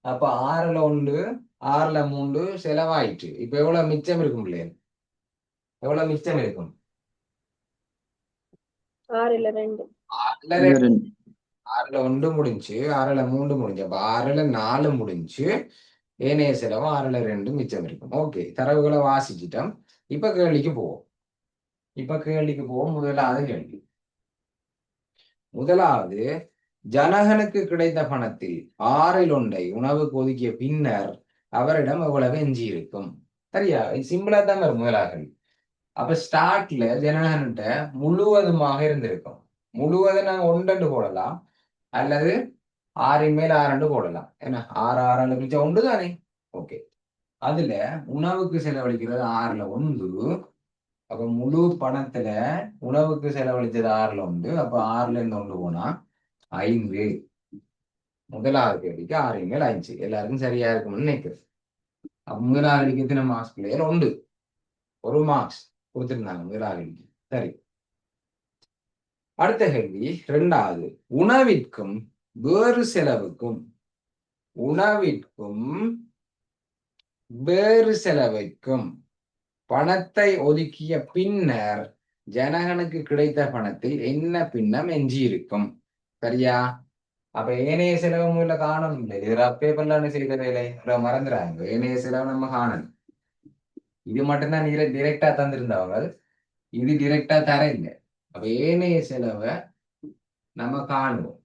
அப்ப 6/1 6/3 செலவாயிட்டு. இப்ப எவ்வளவு மிச்சம் இருக்கும் இல்லையா? எவ்வளவு மிச்சம் இருக்கும்? 6/2. 6/1 முடிஞ்சு, 6/3 முடிஞ்சு, அப்ப 6/4 முடிஞ்சு, ஏனைய செலவு 6/2 மிச்சம் இருக்கும். ஓகே, தரவுகளை வாசிச்சிட்டோம். இப்ப கேள்விக்கு போவோம். முதலாவது, ஜனகனுக்கு கிடைத்த பணத்தில் 6/1 உணவுக்கு ஒதுக்கிய பின்னர் அவரிடம் எவ்வளவு எஞ்சி இருக்கும்? சரியா? சிம்பிளா தான் வரும் முதலாக. அப்ப ஸ்டார்ட்ல ஜனகன்கிட்ட முழுவதுமாக இருந்திருக்கும். முழுவதும் நாங்க ஒன்று போடலாம், அல்லது 6 மேல் 6 போடலாம். ஏன்னா 6 6 பிரிச்சா ஒன்று தானே. ஓகே, அதுல உணவுக்கு செலவழிக்கிறது 6ல் 1. அப்ப முழு பணத்துல உணவுக்கு செலவழிச்சது 6ல் 1. அப்ப 6ல இருந்து 1 போனா 5. முதலாவது கேள்விக்கு 6 மேல் 5 எல்லாருக்கும் சரியா இருக்கும்னு நினைக்கிறேன். அப்ப முதலாளிக்கு எத்தனை மார்க்ஸ் பிள்ளைகள்? 1. 1 மார்க்ஸ் கொடுத்திருந்தாங்க முதலாளிக்கு. சரி, அடுத்த கேள்வி இரண்டாவது. உணவிற்கும் வேறு செலவுக்கும் பணத்தை ஒதுக்கிய பின்னர் ஜனகனுக்கு கிடைத்த பணத்தில் என்ன பின்னம் எஞ்சி இருக்கும்? சரியா? அப்ப ஏனைய செலவு முதல்ல காணணும். இல்லை, இது பேப்பர்ல செய்த வேலை மறந்துறாங்க. ஏனைய செலவு நம்ம காணணும். இது மட்டும்தான் டிரெக்டா தந்திருந்தவங்க, இது டிரெக்டா தர இல்லை. அப்ப ஏனைய செலவை நம்ம காணுவோம்.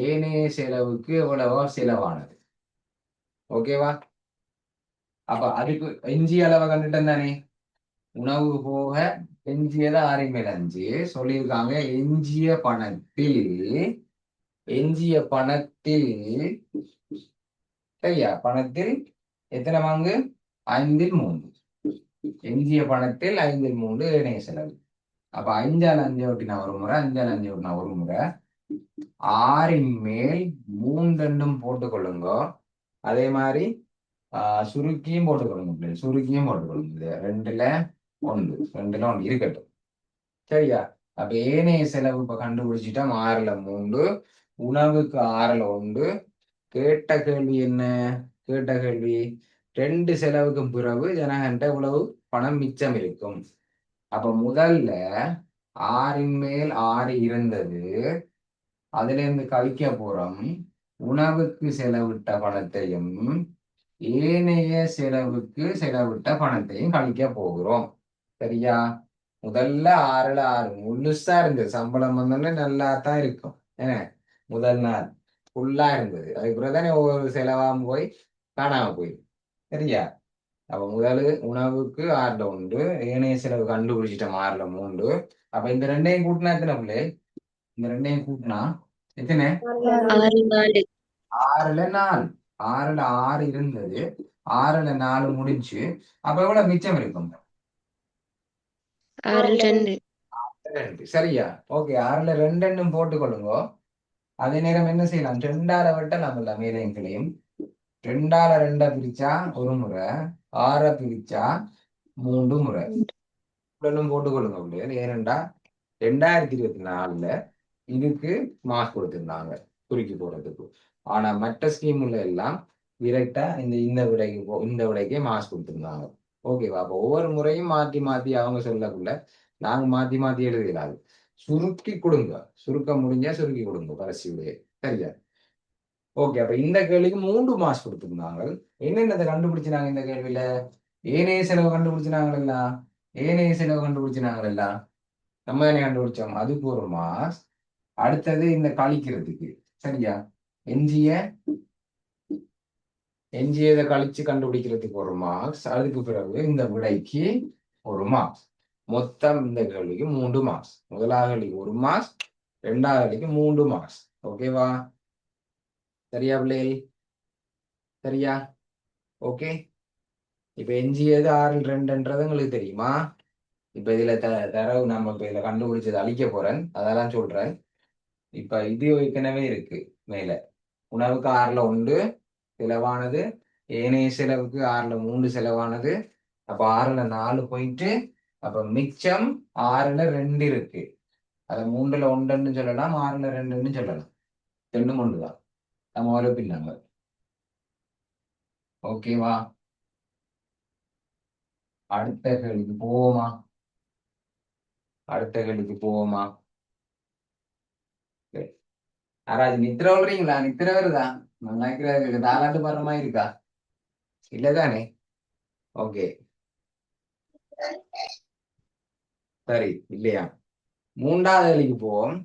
ஏனைய செலவுக்கு எவ்வளவோ செலவானது. ஓகேவா? அப்ப அதுக்கு எஞ்சிய அளவை கண்டுட்டோம் தானே. உணவு போக எஞ்சியது 6 மேல் 5 சொல்லியிருக்காங்க. எஞ்சிய பணத்தில் சரியா, பணத்தில் எத்தனை பங்கு? 5/3. எஞ்சிய பணத்தில் 5/3 இணைய செலவு. அப்ப 5ஆல் 5 ஓட்டினா ஒரு முறை, 5ஆல் 5 ஓட்டினா ஒரு முறை. 6 மேல் 3 போட்டுக்கொள்ளுங்க. அதே மாதிரி சுருக்கியும் போட்டுக்கொள்ளுங்க. சுருக்கியும் போட்டுக்கொள்ளுங்க. 2ல் 1 இருக்கட்டும். சரியா? அப்ப ஏனைய செலவு இப்ப கண்டுபிடிச்சிட்டோம். 6ல் 3, உணவுக்கு 6ல் 1. கேட்ட கேள்வி என்ன? கேட்ட கேள்வி 2 செலவுக்கும் பிறகு ஜனகன்ட்ட இவ்வளவு பணம் மிச்சம் இருக்கும். அப்ப முதல்ல 6 மேல் 6 இருந்தது, அதுல இருந்து கழிக்க போறோம் உணவுக்கு செலவிட்ட பணத்தையும் ஏனைய செலவுக்கு செலவிட்ட பணத்தையும் கழிக்க போகிறோம். சரியா? முதல்ல 6ல் 6 முழுசா இருந்தது. சம்பளம் வந்தோடனே நல்லா தான் இருக்கும். ஏன்னா முதல் நாள் ஃபுல்லா இருந்தது. அதுக்கு பிறகுதானே ஒவ்வொரு செலவாம போய் காணாம போயிடும். சரியா? அப்ப முதல் உணவுக்கு 6ல் 1, ஏனைய செலவு கண்டுபிடிச்சிட்டோம் 6ல் 3. அப்ப இந்த ரெண்டையும் கூட்டினா எத்தனை பிள்ளை? இந்த ரெண்டையும் கூட்டினா எத்தனை? 6 4 6ல் 4. 6ல் 6 இருந்தது, 6ல் 4 முடிஞ்சு. அப்ப எவ்வளவு மிச்சம் இருக்கும்? 6 2 2. சரியா? ஓகே, 6ல் 2 போட்டுக்கொள்ளுங்க. அதே நேரம் என்ன செய்யலாம்? 2ஆல வெட்டலாம் இல்ல மேலையும் கிளையும். 2ஆல 2 பிரிச்சா ஒரு முறை, 6 பிரிச்சா 3 முறை. போட்டுக்கொள்ளுங்க பிள்ளைகள். ஏனென்றா 2024ல இதுக்கு மார்க் கொடுத்திருந்தாங்க குறுக்கி போடுறதுக்கு. ஆனா மற்ற ஸ்கீம்ல எல்லாம் டிரெக்டா இந்த விடைக்கே மார்க் கொடுத்திருந்தாங்க. ஓகேவா? அப்ப ஒவ்வொரு முறையும் மாத்தி மாத்தி அவங்க சொல்லக்குள்ள நாங்க மாத்தி மாத்தி எழுதிடாது. சுருக்கி கொடுங்க. சுருக்க முடிஞ்சா சுருக்கி கொடுங்க பரிசு விடையை. சரியா? ஓகே, அப்ப இந்த கேள்விக்கு 3 மார்க்ஸ் கொடுத்திருந்தாங்க. என்னென்னதை கண்டுபிடிச்சினாங்க இந்த கேள்வியில? ஏனைய செலவு கண்டுபிடிச்சினாங்களா? ஏனைய செலவு கண்டுபிடிச்சினாங்களா? நம்ம என்ன கண்டுபிடிச்சோம்? அதுக்கு ஒரு மார்க்ஸ். அடுத்தது இந்த கழிக்கிறதுக்கு. சரியா? எஞ்சியதை கழிச்சு கண்டுபிடிக்கிறதுக்கு ஒரு மார்க்ஸ். அதுக்கு பிறகு இந்த விடைக்கு ஒரு மார்க்ஸ். மொத்தம் இந்த கேள்விக்கு 3 மார்க்ஸ். முதலாவது கேள்விக்கு 1 மார்க்ஸ், 2வது கேள்விக்கு 3 மார்க்ஸ். ஓகேவா? சரியா பிள்ளைகள்? சரியா? ஓகே, இப்ப எஞ்சியது 6ல் 2ன்றது உங்களுக்கு தெரியுமா? இப்ப இதுல தரவு நம்ம இப்ப இதுல கண்டுபிடிச்சது அழிக்க போறேன், அதெல்லாம் சொல்றேன். இப்ப இது ஏற்கனவே இருக்கு மேல. உணவுக்கு 6ல் 1 செலவானது, ஏனைய செலவுக்கு 6ல் 3 செலவானது. அப்ப 6ல் 4 போயிட்டு, அப்ப மிச்சம் 6ல் 2 இருக்கு. அத 3ல் 1 சொல்லலாம், 6ல் 2 சொல்லலாம். 2 1 தான். நம்ம ஒரு பின்னாங்க. ஓகேவா? அடுத்த கேள்விக்கு போவோமா? யாராவது நித்திர விடுறீங்களா? நித்திர வருதா? நினைக்கிற தாலாட்டு பாடுற மாதிரி இருக்கா? இல்லதானே? ஓகே, சரி. இல்லையா? 3வது கேள்விக்கு போவோம்.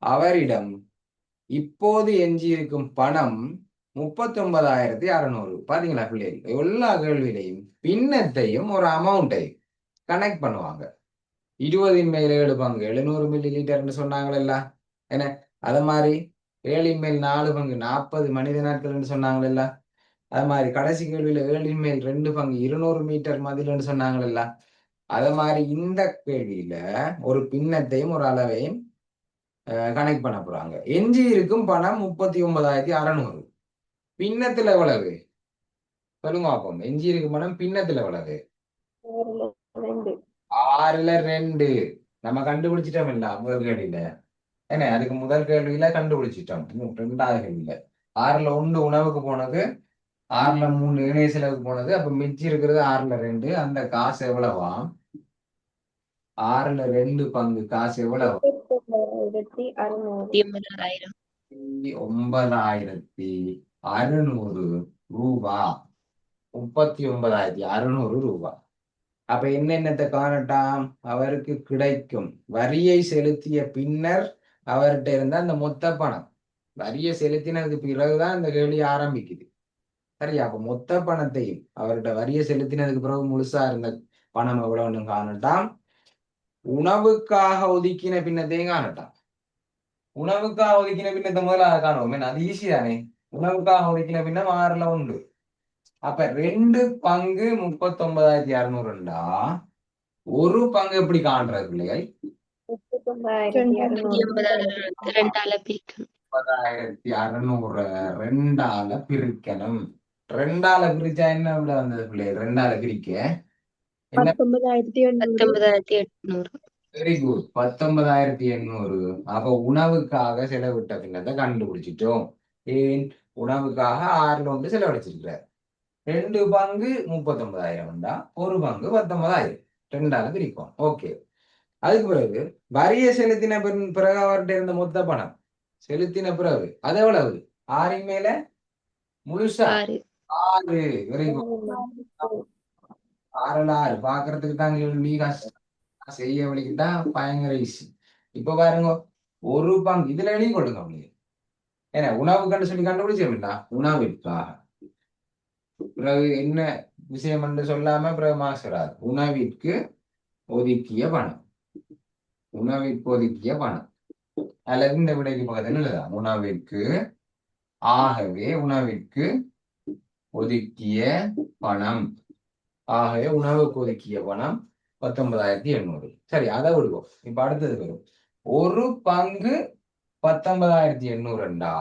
அவரிடம் இப்போது எஞ்சியிருக்கும் பணம் 39,600. பாத்தீங்களா பிள்ளைகள்? எல்லா கேள்வியிலையும் பின்னத்தையும் ஒரு அமௌண்ட்டையும் கனெக்ட் பண்ணுவாங்க. 20 மேல் 7 பங்கு 700 மில்லி லிட்டர்னு சொன்னாங்களா என்ன? அது மாதிரி 7 மேல் 4 பங்கு 40 மனித நாட்கள்னு சொன்னாங்களா? அது மாதிரி கடைசி கேள்வியில 7 மேல் 2 பங்கு 200 மீட்டர் மதில்னு சொன்னாங்களா? அது மாதிரி இந்த கேள்வியில ஒரு பின்னத்தையும் ஒரு அளவையும் கனெக்ட் பண்ண போறாங்க. எஞ்சி இருக்கும் பணம் 39,600. பின்னத்துல எவ்வளவு சொல்லுங்க பார்ப்போம். எஞ்சி இருக்கும் பணம் பின்னத்துல எவ்வளவு? 2. 6/2 நம்ம கண்டுபிடிச்சிட்டோம் இல்ல முதல் கேள்வியில. ஏன்னா அதுக்கு முதல் கேள்வியில கண்டுபிடிச்சிட்டோம். 2வது கேள்வியில 6/1 உணவுக்கு போனது, 6/3 இணைய செலவுக்கு போனது. அப்ப மிச்சி இருக்கிறது 6/2. அந்த காசு எவ்வளவா? 6/2 பங்கு காசு எவ்வளவு? 39,600. 9,600 ரூபா. 39,600 ரூபா. அப்ப என்னென்னத்தை காணட்டாம்? அவருக்கு கிடைக்கும் வரியை செலுத்திய பின்னர் அவர்கிட்ட இருந்த அந்த மொத்த பணம். வரியை செலுத்தினதுக்கு பிறகுதான் இந்த கேள்வி ஆரம்பிக்குது. சரியா? அப்ப மொத்த பணத்தையும் அவர்கிட்ட வரியை செலுத்தினதுக்கு பிறகு முழுசா இருந்த பணம் எவ்வளவுன்னு காணட்டாம். உணவுக்காக ஒதுக்கின பின்னத்தையும் காணட்டாம். உணவுக்காக ஒதுக்கின பின்னத்தை முதல்ல காணுவோம். அது ஈஸி தானே. உணவுக்காக ஒதுக்கின பின்னம் 6/1. அப்ப 2 பங்கு 39,600. ஒரு பங்கு எப்படி காண்றது பிள்ளைகள்? 39,600. 2ஆல பிரிக்கணும். 30,600 2ஆல பிரிக்கணும். 2ஆல பிரிச்சா என்ன விட வந்தது பிள்ளைகள்? 2ஆல பிரிக்க என்ன? 19,800. Very good. 19,800. அப்ப உணவுக்காக செலவிட்ட பின்னத்தை கண்டுபிடிச்சிட்டோம். ஏன்? உணவுக்காக 6/1 செலவழிச்சிருக்கிறார். 2 பங்கு 39,000. ஒரு பங்கு 19,000. 2ஆல பிரிப்போம். ஓகே. அதுக்கு பிறகு வரியை செலுத்தின பிறகு அவர்கிட்ட இருந்த மொத்த பணம் செலுத்தின பிறகு அது எவ்வளவு? 6 மேல முழுசா 6. 6. Very good. 6/6 பாக்குறதுக்கு தான் கேள்வி கஷ்டம். செய்ய வழிக்கிட்டா பயங்கர ஈஸி. இப்ப பாருங்க, ஒரு பங்கு இதுல எழுதி கொடுங்க உங்களுக்கு. ஏன்னா உணவுக்குன்னு சொல்லி கண்டுபிடிச்சோம்ல, உணவிற்காக பிறகு என்ன விஷயம் என்று சொல்லாம பிறகு மாசுறாது. உணவிற்கு ஒதுக்கிய பணம். உணவிற்கு ஒதுக்கிய பணம் அல்லது இந்த விடைக்கு பக்கத்துல எழுதலாம். உணவிற்கு, ஆகவே உணவிற்கு ஒதுக்கிய பணம். ஆகவே உணவுக்கு ஒதுக்கிய பணம் 19,800. சரி, அதை விடுவோம். இப்ப அடுத்தது வரும். ஒரு பங்கு 19,800.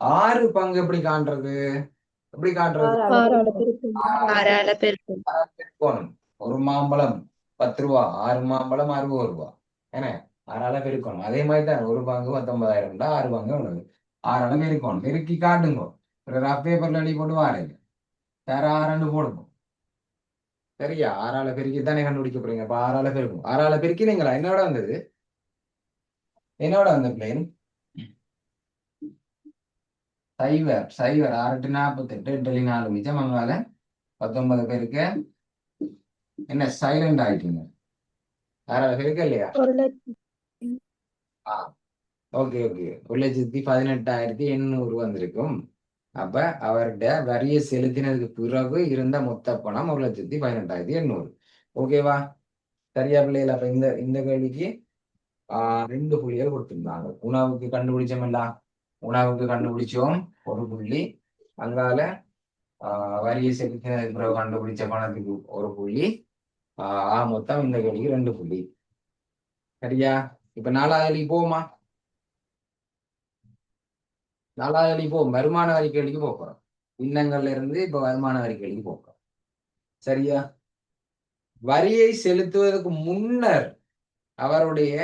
6 பங்கு எப்படி காண்றது? எப்படி காண்றது? 6ஆல பெருக்கணும். பெருக்கணும். ஒரு மாம்பழம் 10 ரூபா, 6 மாம்பழம் 60 ரூபா. ஏன்னா 6ஆல பெருக்கணும். அதே மாதிரி தான் ஒரு பங்கு 19,000. 6 பங்கு எவ்வளவு? 6ஆல பெருக்கணும். பெருக்கி காட்டுங்க. ரஃப் பேப்பர்ல எழுதி போட்டு வாருங்க. வேற 6 போடுங்க. சரியா? 6ஆல பெருக்கி தானே கண்டுபிடிக்க போறீங்க. அப்ப 6ஆல பெருக்கும். 6ஆல பெருக்கினீங்களா? என்னோட வந்தது? என்னோட வந்த பிளேன் 0 0 6 48 8 4 மிச்சம். அங்கால 19 பேருக்கு என்ன சைலண்ட் ஆயிட்டீங்க? 6ஆல பெருக்க இல்லையா? Okay okay. 1,18,800 வந்திருக்கும். அப்ப அவர்கிட்ட வரியை செலுத்தினதுக்கு பிறகு இருந்த மொத்த பணம் 1,18,800. ஓகேவா? சரியா பிள்ளைகள்? அப்ப இந்த கேள்விக்கு 2 புள்ளிகள் கொடுத்திருந்தாங்க. உணவுக்கு கண்டுபிடிச்சோம்ல, உணவுக்கு கண்டுபிடிச்சோம் 1 புள்ளி. அங்கால வரியை செலுத்தினதுக்கு பிறகு கண்டுபிடிச்ச பணத்துக்கு 1 புள்ளி. மொத்தம் இந்த கேள்விக்கு 2 புள்ளி. சரியா? இப்ப 4வது கேள்விக்கு போவோமா? 4வது கேள்விக்கு போவோம். வருமான வரி கேள்விக்கு போறோம். பின்னங்கள்ல இருந்து இப்ப வருமான வரி கேள்விக்கு போறோம். சரியா? வரியை செலுத்துவதற்கு முன்னர் அவருடைய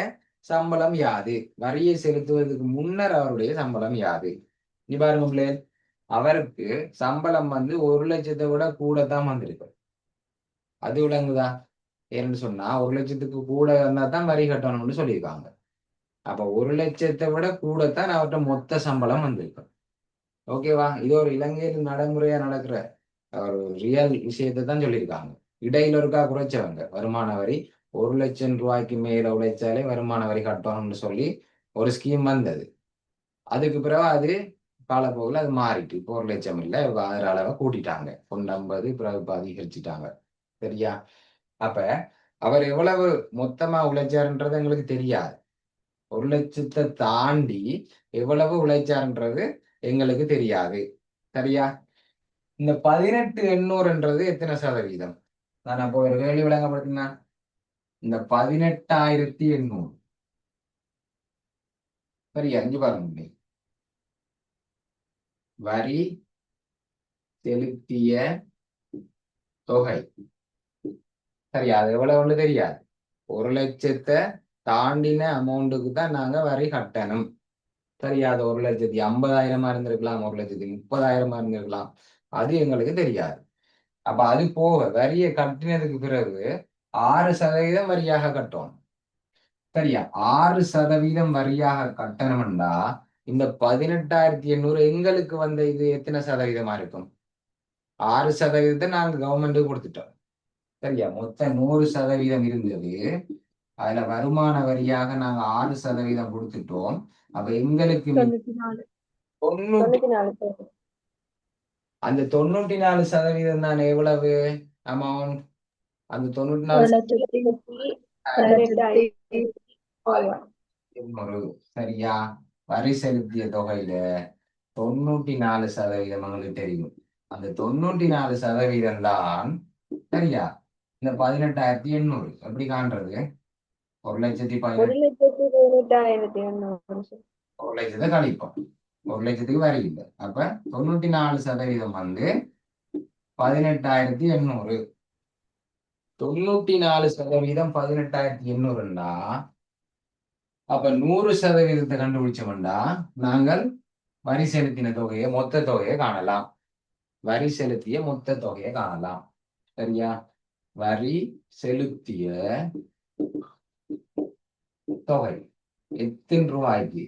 சம்பளம் யாது? வரியை செலுத்துவதற்கு முன்னர் அவருடைய சம்பளம் யாது? நீ பாருங்க பிள்ளைகள், அவருக்கு சம்பளம் 1,00,000 விட கூடத்தான் வந்திருக்கு. அது விளங்குதா? ஏன்னு சொன்னா 1,00,000க்கு கூட வந்தா தான் வரி கட்டணும்னு சொல்லியிருக்காங்க. அப்ப 1,00,000 விட கூடத்தான் அவர்கிட்ட மொத்த சம்பளம் வந்திருக்கு. ஓகேவா? இது ஒரு இலங்கையில் நடைமுறையா நடக்கிற ஒரு ரியல் விஷயத்தை தான் சொல்லியிருக்காங்க. இடையில இருக்கா குறைச்சவங்க வருமான வரி 1,00,000 ரூபாய்க்கு மேல உழைச்சாலே வருமான வரி கட்டணும்னு சொல்லி ஒரு ஸ்கீம் வந்தது. அதுக்கு பிறகு அது காலப்போக்கில் அது மாறிட்டு இப்போ 1,00,000 இல்லை, அதர அளவை கூட்டிட்டாங்க. 1,50 பிறகு இப்போ அதிகரிச்சுட்டாங்க. சரியா? அப்ப அவர் எவ்வளவு மொத்தமா உழைச்சாருன்றது எங்களுக்கு தெரியாது. 1,00,000 தாண்டி எவ்வளவு உழைச்சாருன்றது எங்களுக்கு தெரியாது. சரியா? இந்த 18,800 எத்தனை சதவீதம்? நான் அப்போ ஒரு கேள்வி விளங்கப்படுத்தினா, இந்த 18,800 சரியா? இங்க பாருங்க, வரி செலுத்திய தொகை சரியா? அது எவ்வளவுன்னு தெரியாது. 1,00,000 தாண்டின அமௌண்ட்டுக்கு தான் நாங்க வரி கட்டணும். சரியா? அது 1,50,000 இருந்திருக்கலாம், 1,30,000 இருந்திருக்கலாம். அது எங்களுக்கு தெரியாது. அப்ப அது போக வரியை கட்டினதுக்கு பிறகு 6% வரியாக கட்டணும். சரியா? 6% வரியாக கட்டணும்டா இந்த 18,800 எங்களுக்கு வந்த இது எத்தனை சதவீதமா இருக்கும்? 6% நாங்க கவர்மெண்ட்டுக்கு கொடுத்துட்டோம். சரியா? மொத்தம் 100% இருந்தது. அதுல வருமான வரியாக நாங்க 6% கொடுத்துட்டோம். அப்ப எங்களுக்கு 90 94 அந்த 94% தான் எவ்வளவு அமௌண்ட்? அந்த 94,800 சரியா? வரி செலுத்திய தொகையில 94% உங்களுக்கு தெரியும். அந்த 94% தான் சரியா இந்த 18,800 எப்படி காண்றது? 1,18,000 1,18,800 1,00,000 கழிப்போம். 1,00,000க்கு வரி இல்லை. அப்ப 94% வந்து 18,800. 94% 18,800ண்டா அப்ப 100% கண்டுபிடிச்சோம்டா நாங்கள் வரி செலுத்தின தொகையை மொத்த தொகையை காணலாம். வரி செலுத்திய மொத்த தொகையை காணலாம். சரியா? வரி செலுத்திய தொகை எத்தனை ரூபாய்க்கு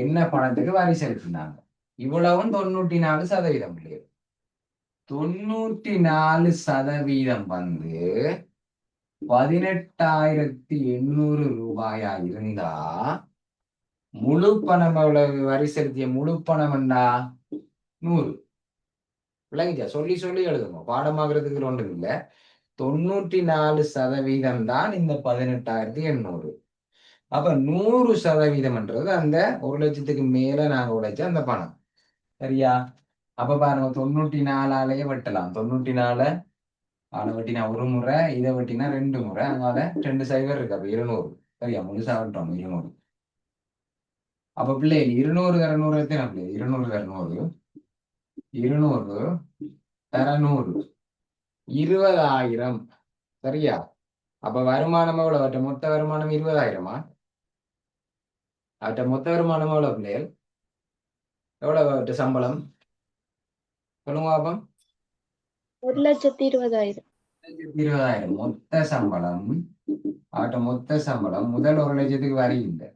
என்ன பணத்துக்கு வரி செலுத்தினாங்க? இவ்வளவும் 94% இல்லையா? 94% வந்து 18,800 ரூபாயா இருந்தா முழு பணம் எவ்வளவு? வரி செலுத்திய முழு பணம் என்றா 100. விளங்கிச்சா? சொல்லி சொல்லி எழுதுங்க, பாடமாகிறதுக்கு ஒன்றும் இல்லை. 94% தான் இந்த 18,800. அப்ப 100%ன்றது அந்த 1,00,000க்கு மேல நாங்க உழைச்ச அந்த பணம். சரியா? அப்ப பாருங்க, 94 வெட்டலாம். 94 வெட்டினா ஒரு முறை, இதை வெட்டினா 2 முறை, அதனால 2 சைவர் இருக்கு. அப்ப 200. சரியா? முழுசா விட்டோம் 200. அப்ப பிள்ளை 200 தர 100 எத்தனை பிள்ளை? 200 தர 100 200 தர 100 20,000. சரியா? அப்ப வருமானம் எவ்வளவு? அவற்ற மொத்த வருமானம் 20,000. அவற்ற மொத்த வருமானம் எவ்வளவு பிள்ளைகள்? எவ்வளவு அவற்ற சம்பளம்? சொல்லுங்க பாப்போம். 1,20,000. 20,000 மொத்த சம்பளம். அவற்ற மொத்த சம்பளம் முதல் 1,00,000க்கு வரி இல்லை.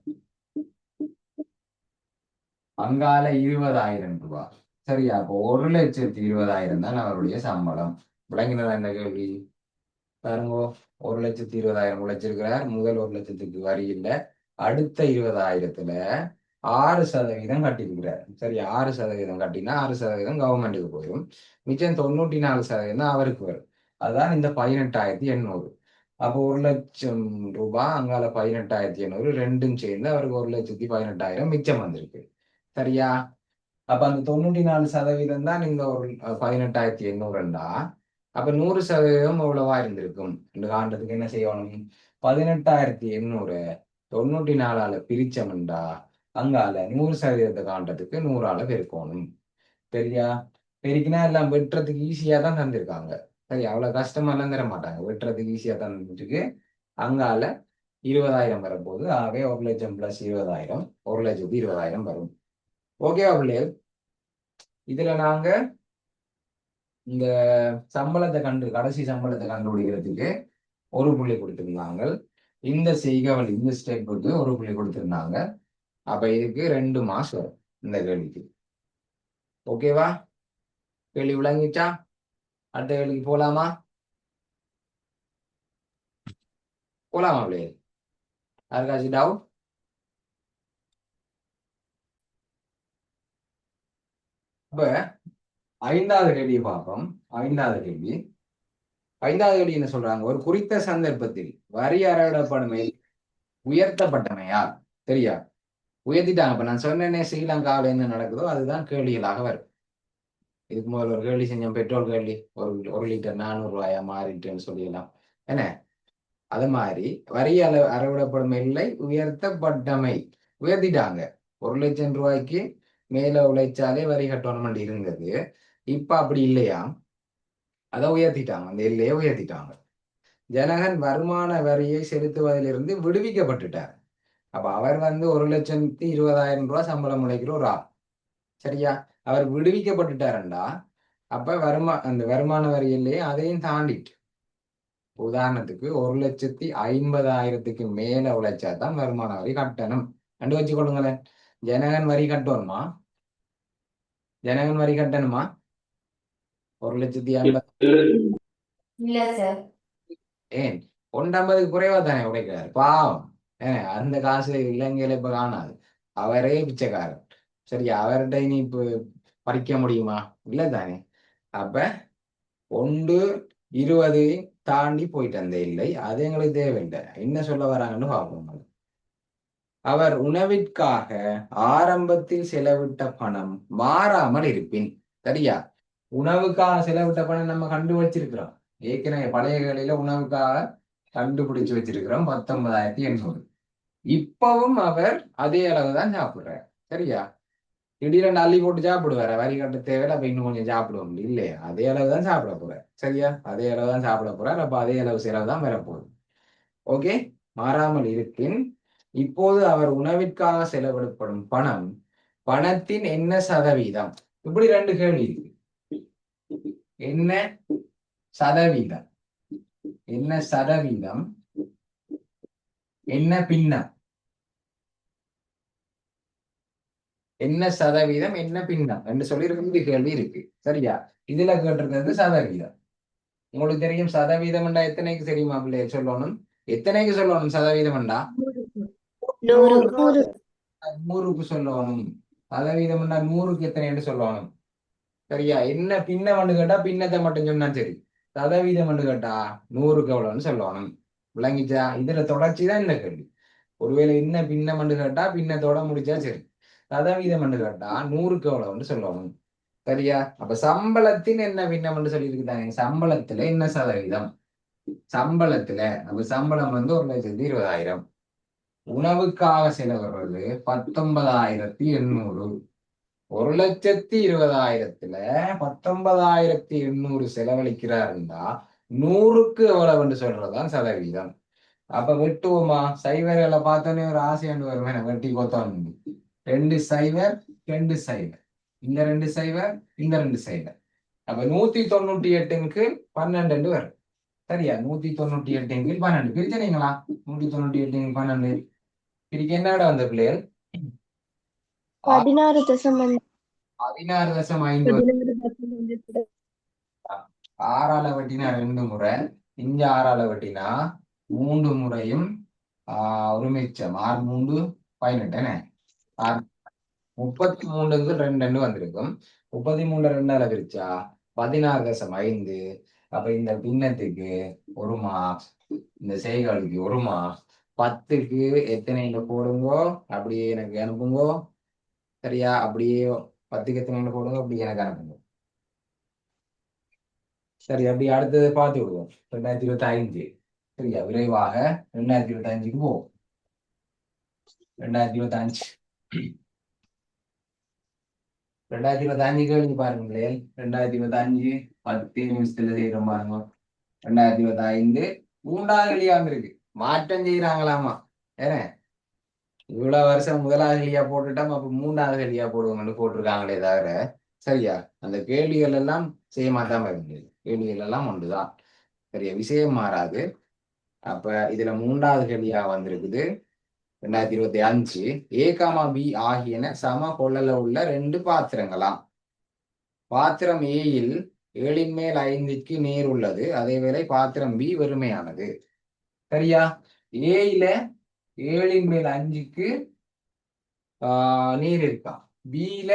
அங்கால 20,000 ரூபாய். சரியா? அப்போ 1,20,000 தான் அவருடைய சம்பளம். விளங்கினதா இந்த கேள்வி? பாருங்க, 1,20,000 உழைச்சிருக்கிறார். முதல் 1,00,000க்கு வரி இல்லை. அடுத்த 20,000த்துல 6% கட்டியிருக்கிறார். சரி, 6% கட்டினா 6% கவர்மெண்ட்டுக்கு போயிடும். மிச்சம் 94% அவருக்கு வரும். அதுதான் இந்த 18,800. அப்போ 1,00,000 ரூபாய் அங்கால 18,800 ரெண்டும் சேர்ந்து அவருக்கு 1,18,000 மிச்சம் வந்திருக்கு. சரியா? அப்ப அந்த 94% தான் இந்த ஒரு 18,800. அப்ப 100% எவ்வளவா இருந்திருக்கும் இந்த காண்டத்துக்கு என்ன செய்யணும்? 18,800 94 பிரிச்சோம்டா அங்கால 100% காண்டத்துக்கு 100 பெருக்கணும். சரியா? பெருக்கினா எல்லாம் வெட்டுறதுக்கு ஈஸியா தான் தந்திருக்காங்க. சரி, அவ்வளவு கஷ்டமெல்லாம் தர மாட்டாங்க. வெட்டுறதுக்கு ஈஸியா தந்துட்டு அங்கால 20,000 வரப்போகுது. ஆகவே 1,00,000 + 20,000 1,20,000 வரும். ஓகேவா பிள்ளைகள்? இதுல நாங்க இந்த கடைசி சம்பளத்தை கண்டுபிடிக்கிறதுக்கு ஒரு புள்ளி கொடுத்திருந்தாங்க. இந்த செய்கவல் இந்த ஸ்டெப்புக்கு ஒரு புள்ளி கொடுத்திருந்தாங்க. அப்ப இதுக்கு 2 மார்க்ஸ் வரும் இந்த கேள்விக்கு. ஓகேவா? கேள்வி விளங்கிச்சா? அடுத்த கேள்விக்கு போலாமா? பிள்ளைகள்? யாருக்காச்சும் டவுட்? அப்ப 5வது கேள்வியை பார்ப்போம். 5வது கேள்வி என்ன சொல்றாங்க? ஒரு குறித்த சந்தர்ப்பத்தில் வரி அறவிடப்படுமை உயர்த்தப்பட்டமையா? சரியா? உயர்த்திட்டாங்க. இப்ப நான் சொன்னேனே ஸ்ரீலங்காவில் என்ன நடக்குதோ அதுதான் கேள்விகளாக வரும். இதுக்கு முதல்ல ஒரு கேள்வி செஞ்சோம், பெட்ரோல் கேள்வி, ஒரு லிட்டர் 400 ரூபாயா மாறிட்டுன்னு சொல்லிடலாம். என்ன அது மாதிரி வரி அறவிடப்படும் இல்லை உயர்த்தப்பட்டமை உயர்த்திட்டாங்க. 1,00,000 ரூபாய்க்கு மேல உழைச்சாலே வரி கட்டணும் இருந்தது. இப்ப அப்படி இல்லையா, அதை உயர்த்திட்டாங்க, அந்த எல்லையை உயர்த்திட்டாங்க. ஜனகன் வருமான வரியை செலுத்துவதிலிருந்து விடுவிக்கப்பட்டுட்டார். அப்ப அவர் 1,20,000 ரூபாய் சம்பளம் உழைக்கிற ஒரு ஆள். சரியா? அவர் விடுவிக்கப்பட்டுட்டாருண்டா அப்ப அந்த வருமான வரி எல்லையை அதையும் தாண்டிட்டு, உதாரணத்துக்கு 1,50,000க்கு மேல உழைச்சா தான் வருமான வரி கட்டணும் கண்டு வச்சுக்கொள்ளுங்களேன். ஜனகன் வரி கட்டணுமா? ஜனகன் வரி கட்டணுமா? 1,50,000 ஏன் 150க்கு குறைவா தானே உழைக்கிறாரு, பாவம். அந்த காசு இலங்கையில இப்ப காணாது. அவரே பிச்சைக்காரர். சரியா? அவர்கிட்ட இனி இப்ப பறிக்க முடியுமா? இல்லை தானே. அப்ப 1,20 தாண்டி போயிட்டு அந்த இல்லை, அது எங்களுக்கு தேவையில்லை. என்ன சொல்ல வராங்கன்னு பார்ப்போம். அவர் உணவிற்காக ஆரம்பத்தில் செலவிட்ட பணம் மாறாமல் இருப்பின். சரியா? உணவுக்காக செலவிட்ட பணம் நம்ம கண்டுபிடிச்சிருக்கிறோம். ஏற்கனவே பழைய வேலையில உணவுக்காக கண்டுபிடிச்சு வச்சிருக்கிறோம் 19,800. இப்பவும் அவர் அதே அளவு தான் சாப்பிடுறார். சரியா? திடீரென்று அள்ளி போட்டு சாப்பிடுவார், வரி கட்ட தேவையில்ல, அப்ப இன்னும் கொஞ்சம் சாப்பிடுவோம் இல்லையா? அதே அளவு தான் சாப்பிட போறார். சரியா? அதே அளவு தான் சாப்பிட போறார். அப்ப அதே அளவு செலவு தான் வரப்போகுது. ஓகே, மாறாமல் இருப்பின் இப்போது அவர் உணவிற்காக செலவிடப்படும் பணம் பணத்தின் என்ன சதவீதம்? இப்படி 2 கேள்வி இருக்கு. என்ன சதவீதம், என்ன சதவீதம், என்ன பின்னம். என்ன சதவீதம், என்ன பின்னம் என்று சொல்லி 2 கேள்வி இருக்கு. சரியா? இதுல கேட்டிருக்கிறது சதவீதம். உங்களுக்கு தெரியும் சதவீதம் என்றா எத்தனைக்கு தெரியுமா பிள்ளைய சொல்லணும்? எத்தனைக்கு சொல்லணும் சதவீதம் என்றா? 100க்கு சொல்லணும். சதவீதம் என்றா 100க்கு எத்தனை என்று சொல்லணும். சரியா? என்ன பின்னம் கேட்டா பின்னத்தை மட்டும் சொன்னா சரி. சதவீதம் கேட்டா 100க்கு எவ்வளவுன்னு சொல்லணும். விளங்கிச்சா? இதுல தொடர்ச்சி தான் இந்த கேள்வி. ஒருவேளை என்ன பின்னம் கேட்டா பின்னத்தோட முடிச்சா சரி. சதவீதம் கேட்டா 100க்கு எவ்வளவுன்னு சொல்லணும். சரியா? அப்ப சம்பளத்தின் என்ன பின்னம் என்று சொல்லியிருக்குதாங்க. சம்பளத்துல என்ன சதவீதம்? சம்பளத்துல அப்ப சம்பளம் 1,20,000. உணவுக்காக செலவிடுறது 19,800. 1,20,000த்துல 19,800 செலவழிக்கிறாருந்தா 100க்கு எவ்வளவுன்னு சொல்றதுதான் சதவீதம். அப்ப வெட்டுவோமா? சைவர்களை பார்த்தோன்னே ஒரு ஆசையாண்டு வருவேன், வெட்டி கொத்தோம். 2 சைவர் 2 சைவர், இந்த 2 சைவர் இந்த 2 சைவர். அப்ப 198க்கு 12 வரும். சரியா? 198க்கு 12 பிரிச்சனீங்களா? 198க்கு 12 பிரிக்க என்னடா வந்த பிள்ளைகள்? 16.5. 16.5. 6ஆல வெட்டினா 2 முறை, இங்க 6ஆல வெட்டினா 3 முறையும் ஒரு மிச்சம் 6 3 18. 33க்கு 2 வந்திருக்கும். 33 2ஆல பிரிச்சா 16.5. அப்ப இந்த பின்னத்துக்கு 1 மார்க்ஸ், இந்த செய்களுக்கு 1 மார்க்ஸ். 10க்கு எத்தனை போடுங்கோ, அப்படியே எனக்கு அனுப்புங்கோ. சரியா? அப்படியே 10க்கு எத்தனை போடுங்க, அப்படியே எனக்கு அனுப்புங்க. சரி, அப்படி அடுத்தது பார்த்து விடுவோம். 2025. சரியா? விரைவாக 2025க்கு போவோம். 2025 கேள்வி பாருங்களேன். 2025 10 நிமிஷத்துல செய்யறோம் பாருங்க. 2025 3வது கேள்வியாம இருக்கு, மாற்றம் செய்யறாங்களாமா. ஏன்னா இவ்வளவு வருஷம் 1வது கேள்வியா போட்டுட்டோம், அப்ப 3வது கேள்வியா போடுவோம்னு போட்டிருக்காங்களே தவிர, சரியா அந்த கேள்விகள் எல்லாம் செய்ய மாட்டாம இருந்தது. கேள்விகள் எல்லாம் ஒன்றுதான். சரியா? விஷயம் மாறாது. அப்ப இதுல 3வது கேள்வியா வந்திருக்குது. 2025 A, B ஆகியன சம கொள்ளல உள்ள 2 பாத்திரங்களாம். பாத்திரம் ஏயில் 7/5க்கு நீர் உள்ளது, அதேவேளை பாத்திரம் B வெறுமையானது. சரியா? ஏயில 7/5க்கு நீர் இருக்கா, பில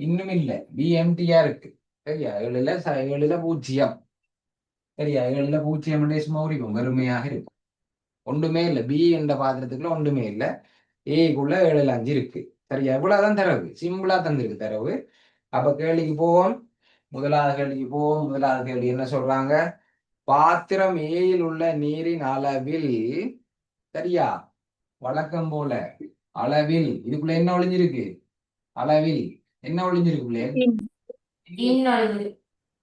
இன்னும் இல்லை, பி எம்டியா இருக்கு. சரியா? 7ல 0. சரியா? 7ல 0 சும்மா இருக்கும், வெறுமையாக இருக்கும். ஒன்றுமே இல்லை. பி என்ற பாத்திரத்துக்குள்ள ஒன்றுமே இல்லை. ஏக்குள்ள 7 5 இருக்கு. சரியா? இவ்வளவுதான் தரவு. சிம்பிளா தந்திருக்கு தரவு. அப்ப கேள்விக்கு போவோம். முதலாவது கேள்விக்கு போவோம். முதலாவது கேள்வி என்ன சொல்றாங்க? பாத்திரம் ஏயில் உள்ள நீரின் அளவில், சரியா, வழக்கம் போல அளவில், இதுக்குள்ள என்ன ஒளிஞ்சிருக்கு? அளவில் என்ன ஒளிஞ்சிருக்கு பிள்ளைகள்?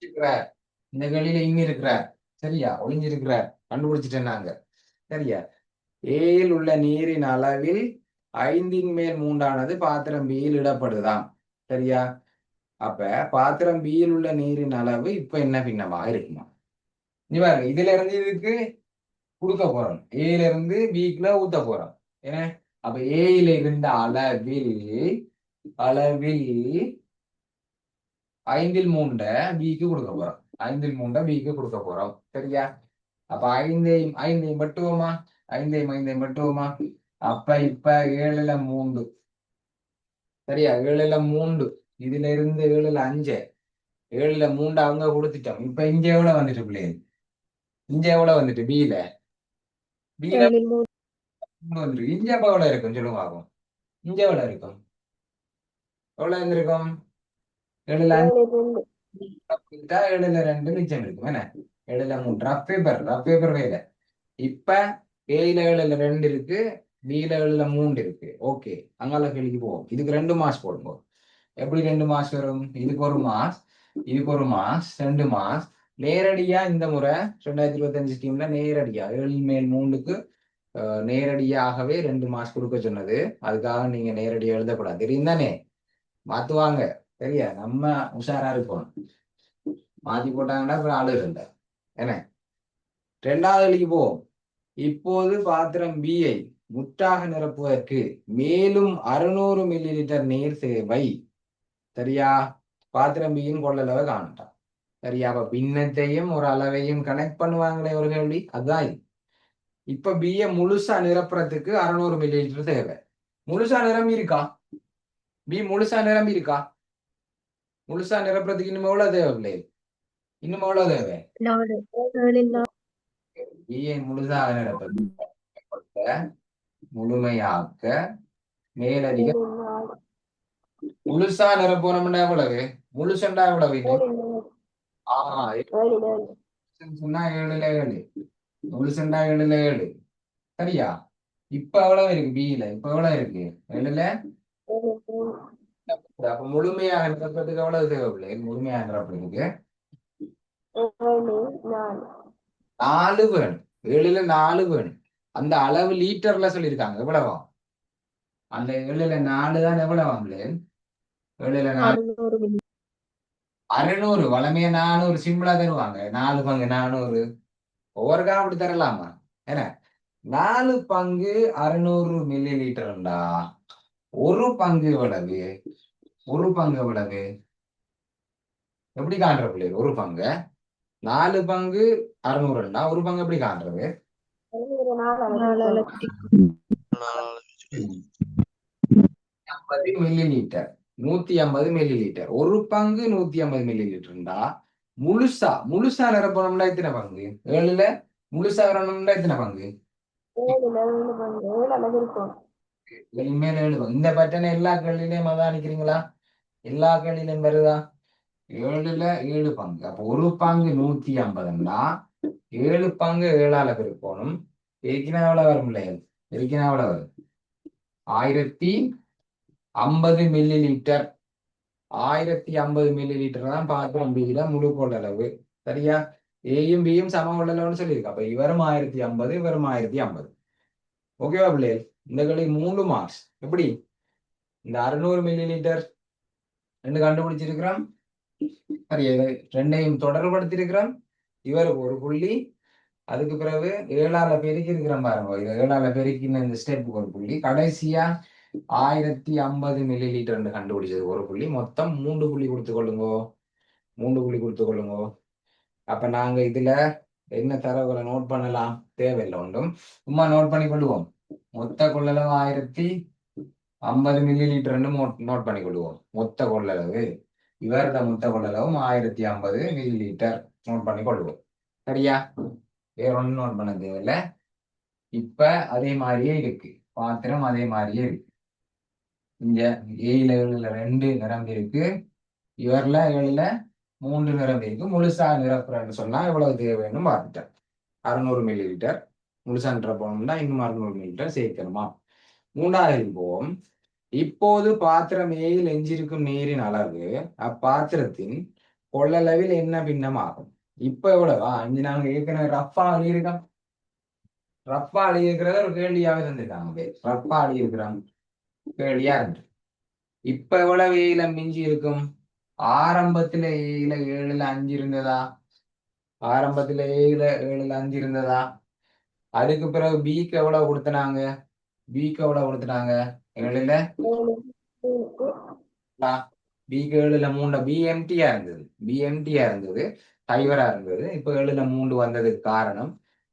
இருக்கிறார். இந்த கேள்வியில இங்க இருக்கிறார். சரியா? ஒளிஞ்சிருக்கிறார். கண்டுபிடிச்சிட்டேன் நாங்க. சரியா? ஏயில் உள்ள நீரின் அளவில் 5/3 பாத்திரம் பியில் இடப்படுதாம். சரியா? அப்ப பாத்திரம் பியில் உள்ள நீரின் அளவு இப்ப என்ன பின்னமா இருக்குமா? நீ பாருங்க, இதுல இருந்து இதுக்கு கொடுக்க போறோம். ஏல இருந்து பிக்குள்ள ஊத்த போறோம். ஏன்னா அப்ப ஏயில இருந்த அளவில் 5/3 பிக்கு கொடுக்க போறோம். 5/3 பிக்கு கொடுக்க போறோம். சரியா? அப்ப 5ஐயும் வெட்டுவோமா? 5ஐயும் வெட்டுவோமா? அப்ப இப்ப 7/3. சரியா? 7/3. இதுல இருந்து 7/5. 7/3 அவங்க கொடுத்துட்டோம். இப்ப இங்க எவ்வளவு வந்துட்டு பிள்ளைங்க? இங்க எவ்வளவு வந்துட்டு? பியில வந்துருக்கு. இங்க அப்ப எவ்வளவு இருக்கும் சொல்லுங்க ஆகும். இங்க எவ்வளவு இருக்கும்? எவ்வளவு இருந்திருக்கும்? 7/5. 7/2 மிச்சம் இருக்கும். என்ன? 7/3. ரஃப் பேப்பர் வேலை. இப்ப ஏல 7/2 இருக்கு, பில 7/3 இருக்கு. ஓகே, அங்கால கேள்விக்கு போவோம். இதுக்கு 2 மாஸ் போடுங்க. எப்படி 2 மாஸ் வரும்? இதுக்கு ஒரு மாஸ், இதுக்கு ஒரு மாஸ், 2 மாஸ். நேரடியா இந்த முறை 2025 ஸ்கீம்ல நேரடியா 7/3க்கு நேரடியாகவே 2 மாஸ் கொடுக்க சொன்னது. அதுக்காக நீங்க நேரடியா எழுதக்கூடாது. தெரியும் தானே? மாத்துவாங்க. சரியா? நம்ம உஷாரா இருப்போம். மாத்தி போட்டாங்கன்னா அப்புறம் ஆளு இல்லை. என்ன? 2வது கேள்விக்கு போவோம். இப்போது பாத்திரம் பியை முற்றாக நிரப்புவதற்கு மேலும் 600 மில்லிலிட்டர் நீர் தேவை. சரியா? பாத்திரம் பியின் கொள்ளளவை காணட்டான். சரியா? அப்ப பின்னத்தையும் ஒரு அளவையும் கனெக்ட் பண்ணுவாங்களே ஒரு கேள்வி. அதுதான் இது. இப்ப பிய முழுசா நிரப்புறதுக்கு 600 மில்லிலிட்டர் தேவை. முழுசா நிரம்பி இருக்கா? பி முழுசா நிரம்பி இருக்கா? முழுசா நிரப்புறதுக்கு இன்னும் எவ்வளவு தேவை பிள்ளை? இன்னும் எவ்வளவு தேவை? பியை முழுசாக நிரப்ப முழுமையாக்க மேலதிக முழுசா நிரப்பணும்னா எவ்வளவு? முழுசண்டா எவ்வளவு? சொன்னா 7/7. முழுசண்டா 7/7. சரியா? இப்ப எவ்வளவு இருக்கு? பியில இப்ப எவ்வளவு இருக்கு? 7. அப்ப முழுமையாக நிரப்புறதுக்கு எவ்வளவு தேவையில்லை? முழுமையாக நிரப்புறதுக்கு 4 வேணும். 7/4 வேணும். அந்த அளவு லிட்டர்ல சொல்லியிருக்காங்க. எவ்வளவா? அந்த 7/4 தான் எவ்வளவு? 7/4 600. வளமையா 400 சிம்பிளா தருவாங்க. 4 பங்கு 400. ஒவ்வொரு காலம் அப்படி தரலாமா? ஏன்னா 4 பங்கு 600 மில்லி லிட்டர்ண்டா ஒரு பங்கு எவ்வளவு? ஒரு பங்கு எவ்வளவு? எப்படி காண்ற பிள்ளைகள்? ஒரு பங்கு 4 பங்கு 600ண்டா ஒரு பங்கு எப்படி காண்றது? 150 மில்லி லிட்டர். 150 milli litre. ஒரு பங்கு 150 மில்லி லிட்டர்ண்டா முழுசா நிரப்பணும்னா எத்தனை பங்கு? 7ல முழுசா வரணும்னா எத்தனை பங்கு? இனிமேல் 7 பங்கு. இந்த பட்டனை எல்லா கேள்வியிலையும் அதான் நினைக்கிறீங்களா? எல்லா கேள்வியிலையும் வருதா? 7ல 7 பங்கு. அப்போ ஒரு பங்கு 150ன்னா 7 பங்கு 7ஆல பெருக்கணும். பெருக்கினா எவ்வளவு வரும் பிள்ளைகள்? பெருக்கினா எவ்வளவு வரும்? 1050 மில்லி லிட்டர். 1050 மில்லி லிட்டர் தான் பாத்திரம் பியில முழு கொள்ளளவு. சரியா? ஏயும் பியும் சம கொள்ளளவுன்னு சொல்லியிருக்கு. அப்ப இவரும் 1050, இவரும் 1050. ஓகேவா பிள்ளைகள்? இந்த கேள்வி 3 மார்க்ஸ். எப்படி? இந்த 600 மில்லி லிட்டர் ரெண்டு கண்டுபிடிச்சிருக்கிறோம். சரியா? ரெண்டையும் தொடர்படுத்திருக்கிறோம். இவருக்கு ஒரு புள்ளி. அதுக்கு பிறகு 7ஆல பெருக்கி இருக்கிறோம் பாருங்க. இது 7ஆல பெருக்கின இந்த ஸ்டெப்புக்கு ஒரு புள்ளி. கடைசியா 1050 மில்லி லிட்டர் கண்டுபிடிச்சது ஒரு புள்ளி. மொத்தம் 3 புள்ளி கொடுத்து கொள்ளுங்க. 3 புள்ளி கொடுத்து கொள்ளுங்க. அப்ப நாங்க இதுல என்ன தரவுகளை நோட் பண்ணலாம்? தேவையில்லை ஒன்றும். சும்மா நோட் பண்ணி கொள்ளுவோம். மொத்த கொள்ளளவு 1050 மில்லி லிட்டர் நோட் பண்ணி கொள்ளுவோம். மொத்த கொள்ளளவு இவரோட மொத்த கொள்ளளவும் 1050 மில்லி லிட்டர் நோட் பண்ணி கொள்ளுவோம். சரியா? வேற ஒன்றும் நோட் பண்ண தேவையில்லை. இப்ப அதே மாதிரியே இருக்கு, பாத்திரம் அதே மாதிரியே இருக்கு. இங்க ஏழுல 2 நிரம்பி இருக்கு, இவர்ல 7ல 3 நிரம்பி இருக்கு. முழுசா நிரப்புறேன்னு சொன்னா எவ்வளவு தேவைன்னு பார்த்துட்டேன். 600 மில்லி லிட்டர் முழுசா நிரப்பணும்னா இன்னும் 600 மில்லி லிட்டர் சேர்க்கணுமா. 3வது போவோம். இப்போது பாத்திரம் ஏயில் எஞ்சிருக்கும் நீரின் அளவு அப்பாத்திரத்தின் கொள்ளளவில் என்ன பின்னமாகும். இப்ப எவ்வளவா அஞ்சு நாங்க ஏற்கனவே ரஃபா எழுதியிருக்கோம். ரஃபா எழுதியிருக்கிறத ஒரு கேள்வியாவே தந்திருக்காங்க. ரஃபா எழுதியிருக்கிறாங்க கேள்வியா இருக்கு. இப்ப எவ்வளவு ஏயில மிஞ்சி இருக்கும். ஆரம்பத்துல ஏயில 7ல 5 இருந்ததா, ஆரம்பத்துல ஏயில 7ல 5 இருந்ததா. அதுக்கு பிறகு பிக்கு எவ்வளவு கொடுத்தனாங்க, பிக்கு எவ்வளவு கொடுத்துட்டாங்க 7ல பிக்கு 7ல 3 பிஎம்டியா இருந்தது, பிஎம்டியா இருந்தது, டைவரா இருந்தது. இப்ப 7ல 3 வந்ததுக்கு காரணம்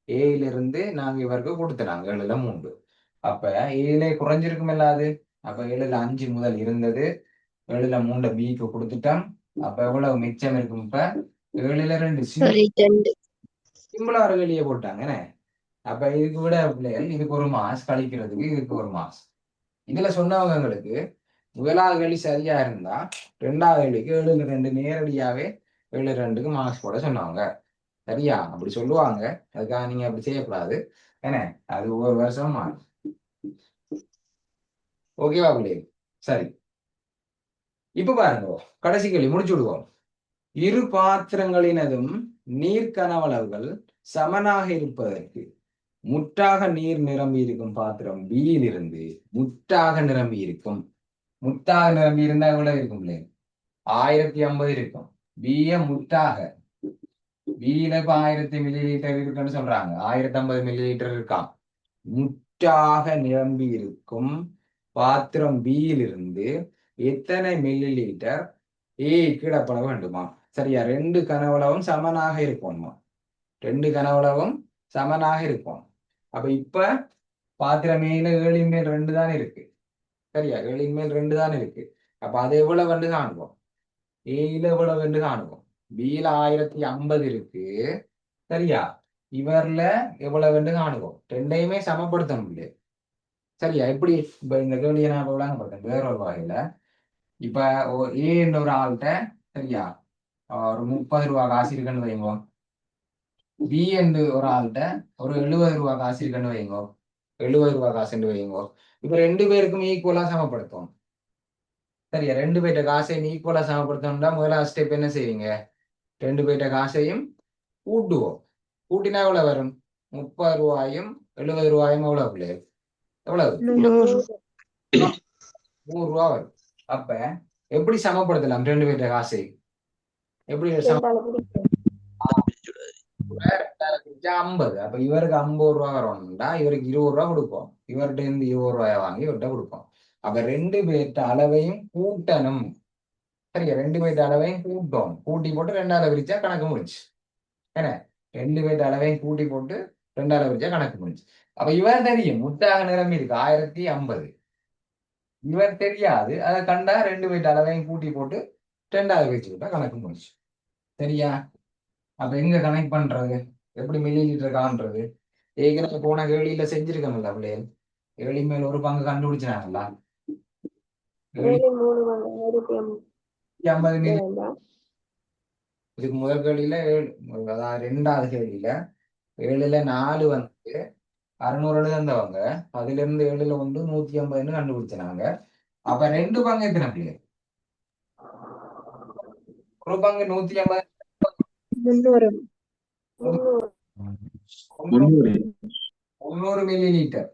ஏயில இருந்து நாங்க இவருக்கு கொடுத்துனாங்க 7ல 3. அப்ப ஏயில குறைஞ்சிருக்கும் இல்லாது. அப்ப 7ல 5 முதல் இருந்தது, 7ல 3 பிக்கு கொடுத்துட்டோம். அப்ப எவ்வளவு மிச்சம் இருக்கும். இப்ப 7ல 2 சிம்பிளா ஒரு வெளியே போட்டாங்க. அப்ப இதுக்கு விட பிள்ளைகள் இதுக்கு ஒரு மாஸ் கழிக்கிறதுக்கு இதுக்கு ஒரு மாஸ். இதுல சொன்னவங்களுக்கு முதலாவது கேள்வி சரியா இருந்தா 2வது கேள்விக்கு 7ல 2 நேரடியாவே 7ல 2க்கு மார்க்ஸ் போட சொன்னாங்க. சரியா அப்படி சொல்லுவாங்க, அதுக்காக நீங்க அப்படி செய்யக்கூடாது. ஏன்னா அது ஒவ்வொரு வருஷமும் மாறும். ஓகேவா பிள்ளைகள்? சரி, இப்ப பாருங்க, கடைசி கேள்வி முடிச்சு விடுவோம். இரு பாத்திரங்களினதும் நீர் கனவளவுகள் சமனாக இருப்பதற்கு முற்றாக நீர் நிரம்பி இருக்கும் பாத்திரம் பியில் இருந்து முற்றாக நிரம்பி இருக்கும். முற்றாக நிரம்பி இருந்தா எவ்வளவு இருக்கும் பிள்ளை? 1050 இருக்கும். பிய முற்றாக, பியில இப்ப 1000 மில்லி லிட்டர் இருக்குன்னு சொல்றாங்க, 1050 மில்லி லிட்டர் இருக்காம். முற்றாக நிரம்பி இருக்கும் பாத்திரம் பியில் இருந்து எத்தனை மில்லி லிட்டர் கீழப்பட வேண்டுமா. சரியா, 2 கனவளவும் சமனாக இருக்கும்மா, 2 கனவளவும் சமனாக இருக்கும். அப்ப இப்ப பாத்திரம் மேல 7ன் மேல் 2 தான் இருக்கு. சரியா, 7ன் மேல் 2 தான் இருக்கு. அப்ப அது எவ்வளவு வந்து காணுவோம், ஏல எவ்வளவு வந்து காணுவோம். பியில 1050 இருக்கு. சரியா, இவர்ல எவ்வளவு வந்து காணுவோம். ரெண்டையுமே சமப்படுத்த முடியாது. சரியா, எப்படி இப்ப இந்த கேள்வியை நான் விளங்கப்படுத்தேன் வேற ஒரு வகையில. இப்ப ஏன்ற ஒரு ஆள்கிட்ட சரியா ஒரு 30 ரூபா காசு இருக்குன்னு வைங்க. பி என்று ஒரு ஆள்கிட்ட ஒரு 70 ரூபா காசு இருக்குன்னு வைங்க, 70 ரூபா காசுன்னு வைங்க. இப்ப 2 பேருக்கும் ஈக்குவலா சமப்படுத்தும். சரியா, 2 பேர்ட்ட காசையும் ஈக்குவலா சமப்படுத்தணும்னா முதலாவது ஸ்டெப் என்ன செய்வீங்க, 2 பேர்ட்ட காசையும் கூட்டுவோம். கூட்டினா எவ்வளவு வரும், 30 ரூபாயும் 70 ரூபாயும் எவ்வளவு பிள்ளைகள், எவ்வளவு 100 ரூபா வரும். அப்ப எப்படி சமப்படுத்தலாம் 2 பேர்ட்ட காசை, எப்படி 50. அப்ப இவருக்கு 50 ரூபா வரணும்டா, இவருக்கு 20 ரூபா கொடுப்போம். இவர்கிட்ட இருந்து 20 ரூபாய வாங்கி இவர்கிட்ட கொடுப்போம். அப்ப 2 பேர்ட்ட அளவையும் கூட்டணும். சரியா, 2 பேர்ட்ட அளவையும் கூட்டும், கூட்டி போட்டு 2ஆல பிரிச்சா கணக்கு முடிச்சு. என்ன, 2 பேர்ட்ட அளவையும் கூட்டி போட்டு 2ஆல பிரிச்சா கணக்கு முடிச்சு. அப்ப இவர் தெரியும் முத்தாக நிரம்பி இருக்கு 1050, இவர் தெரியாது. அதை கண்டா 2 பேர்ட்ட அளவையும் கூட்டி போட்டு 2ஆல பிரிச்சு விட்டா கணக்கு முடிச்சு. சரியா, அப்ப எங்க கனெக்ட் பண்றது, எப்படி மில்லி லிட்டர் காண்றது. ஏற்கனவே போன கேள்வியில செஞ்சிருக்கோம்ல பிள்ளைகள், 7 மேல் ஒரு பங்கு கண்டுபிடிச்சாங்களா, 50 மில்லி. இதுக்கு முதல் கேள்வியில 7, அதாவது 2வது கேள்வியில 7ல 4 வந்து 600 தந்தவங்க, அதுல இருந்து 7ல 1 150 கண்டுபிடிச்சாங்க. அப்ப 2 பங்கு எத்தனை பிள்ளைகள், ஒரு பங்கு 150, 300 மில்லி லிட்டர்.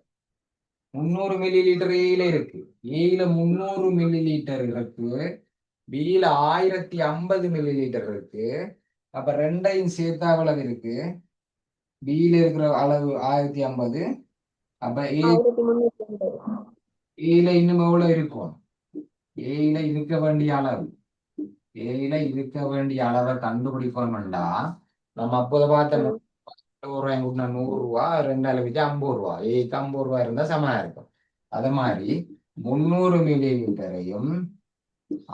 300 மில்லி லிட்டர் ஏயில இருக்கு, ஏயில 300 மில்லி லிட்டர் இருக்கு, பியில 1050 மில்லி லிட்டர் இருக்கு. அப்ப 2ஐயும் சேர்த்தா எவ்வளவு இருக்கு, பியில இருக்கிற அளவு 1050. அப்ப ஏயில இன்னும் எவ்வளவு இருக்கும், ஏயில இருக்க வேண்டிய அளவு, ஏயில இருக்க வேண்டிய அளவை கண்டுபிடிக்கணும்டா நம்ம அப்போதை பார்த்த 100 ரூபா 2ஆல வச்சு 50 ரூபா, ஏக்கு 50 ரூபா இருந்தா சமனா இருக்கும். அத மாதிரி 300 மில்லி லிட்டரையும்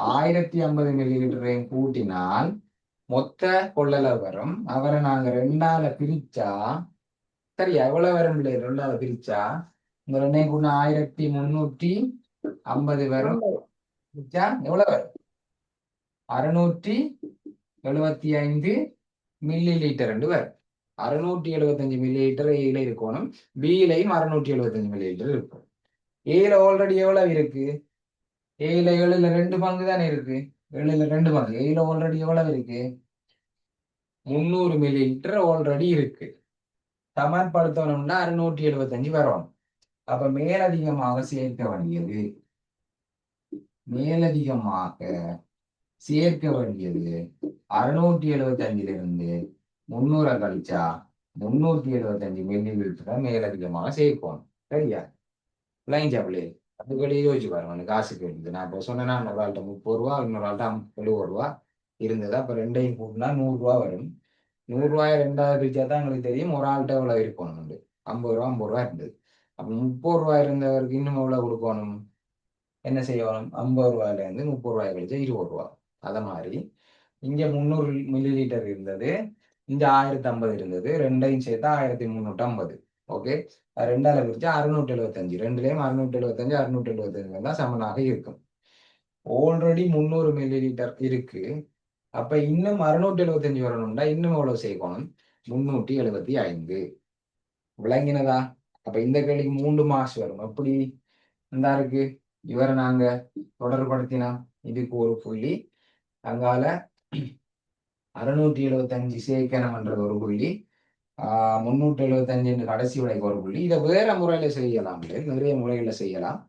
1050 மில்லி லிட்டரையும் கூட்டினால் மொத்த கொள்ளளவு வரும். அவரை நாங்க 2ஆல பிரிச்சா சரியா எவ்வளவு வரும் பிள்ளைகள் ரெண்டாவது பிரிச்சா இந்த ரெண்டையும் கூட 1350 வரும். 50. பிரிச்சா எவ்வளவு வரும்? 675 மில்லி லிட்டர் என்று வரும். 675 மில்லி லிட்டர் ஏல இருக்கணும். பியிலையும் 675 மில்லி லிட்டர் இருக்கும். ஏல ஆல்ரெடி எவ்வளவு இருக்கு? ஏல 7/2 பங்கு தானே இருக்கு. 7/2 பங்கு. ஏல ஆல்ரெடி எவ்வளவு இருக்கு? 300 மில்லி லிட்டர் ஆல்ரெடி இருக்கு. சமன்படுத்தணும்னா 675 வரும். அப்ப மேலதிகமாக சேர்க்க வேண்டியது 675 இருந்து 300 கழிச்சா 375 மில்லி லிட்டர் மேலதிகமாக சேர்க்கணும். சரியா? பிள்ளைங்க அதுபடி யோசிச்சு பாருங்க. காசு கேட்டு நான் இப்போ சொன்னேன்னா ஒரு ஆள்கிட்ட 30 ரூபா, இன்னொரு ஆள்கிட்ட 70 ரூபா இருந்தது. அப்ப ரெண்டையும் கூட்டினா 100 ரூபா வரும். 100 ரூபாய் ரெண்டாவது பிரிச்சா தான் எங்களுக்கு தெரியும் ஒரு ஆள்கிட்ட எவ்வளவு இருக்கணும். 50 ரூபா 50 ரூபா இருந்தது. அப்ப 30 ரூபாய் இருந்தவருக்கு இன்னும் எவ்வளவு கொடுக்கணும்? என்ன செய்யணும்? 50 ரூபாயில இருந்து 30 ரூபாய் கழிச்சா 20 ரூபா. அத மாதிரி இங்க 300 மில்லி லிட்டர் இருந்தது, இங்க 1050 இருந்தது. ரெண்டையும் சேர்த்தா 1350. ஓகே, ரெண்டால பிரிச்சா 675. ரெண்டுலயும் 675 675 தான் சமனாக இருக்கும். ஆல்ரெடி 300 மில்லி லிட்டர் இருக்கு. அப்ப இன்னும் 675 வரணும்னா இன்னும் எவ்வளவு சேர்க்கணும்? 375. விளங்கினதா? அப்ப இந்த கேள்விக்கு 3 மார்க்ஸ் வரும். அப்படி இந்த இருக்கு இவரை நாங்க தொடர்படுத்தினா இதுக்கு ஒரு புள்ளி, அங்கால 675 சேர்க்கணும்ன்றது ஒரு புள்ளி, 375 கடைசி விடைக்கு ஒரு புள்ளி. இதை வேற முறையில செய்யலாம், நிறைய முறையில செய்யலாம்.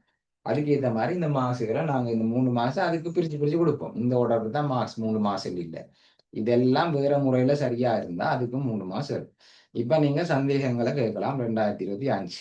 அதுக்கேற்ற மாதிரி இந்த மார்க்ஸுகளை நாங்க இந்த 3 மார்க்ஸ் அதுக்கு பிரிச்சு கொடுப்போம். இந்த உடம்பு தான் மார்க்ஸ் 3 மார்க்ஸ் இல்லை. இதெல்லாம் வேற முறையில சரியா இருந்தா அதுக்கு 3 மார்க்ஸ் வரும். இப்ப நீங்க சந்தேகங்களை கேட்கலாம். 2025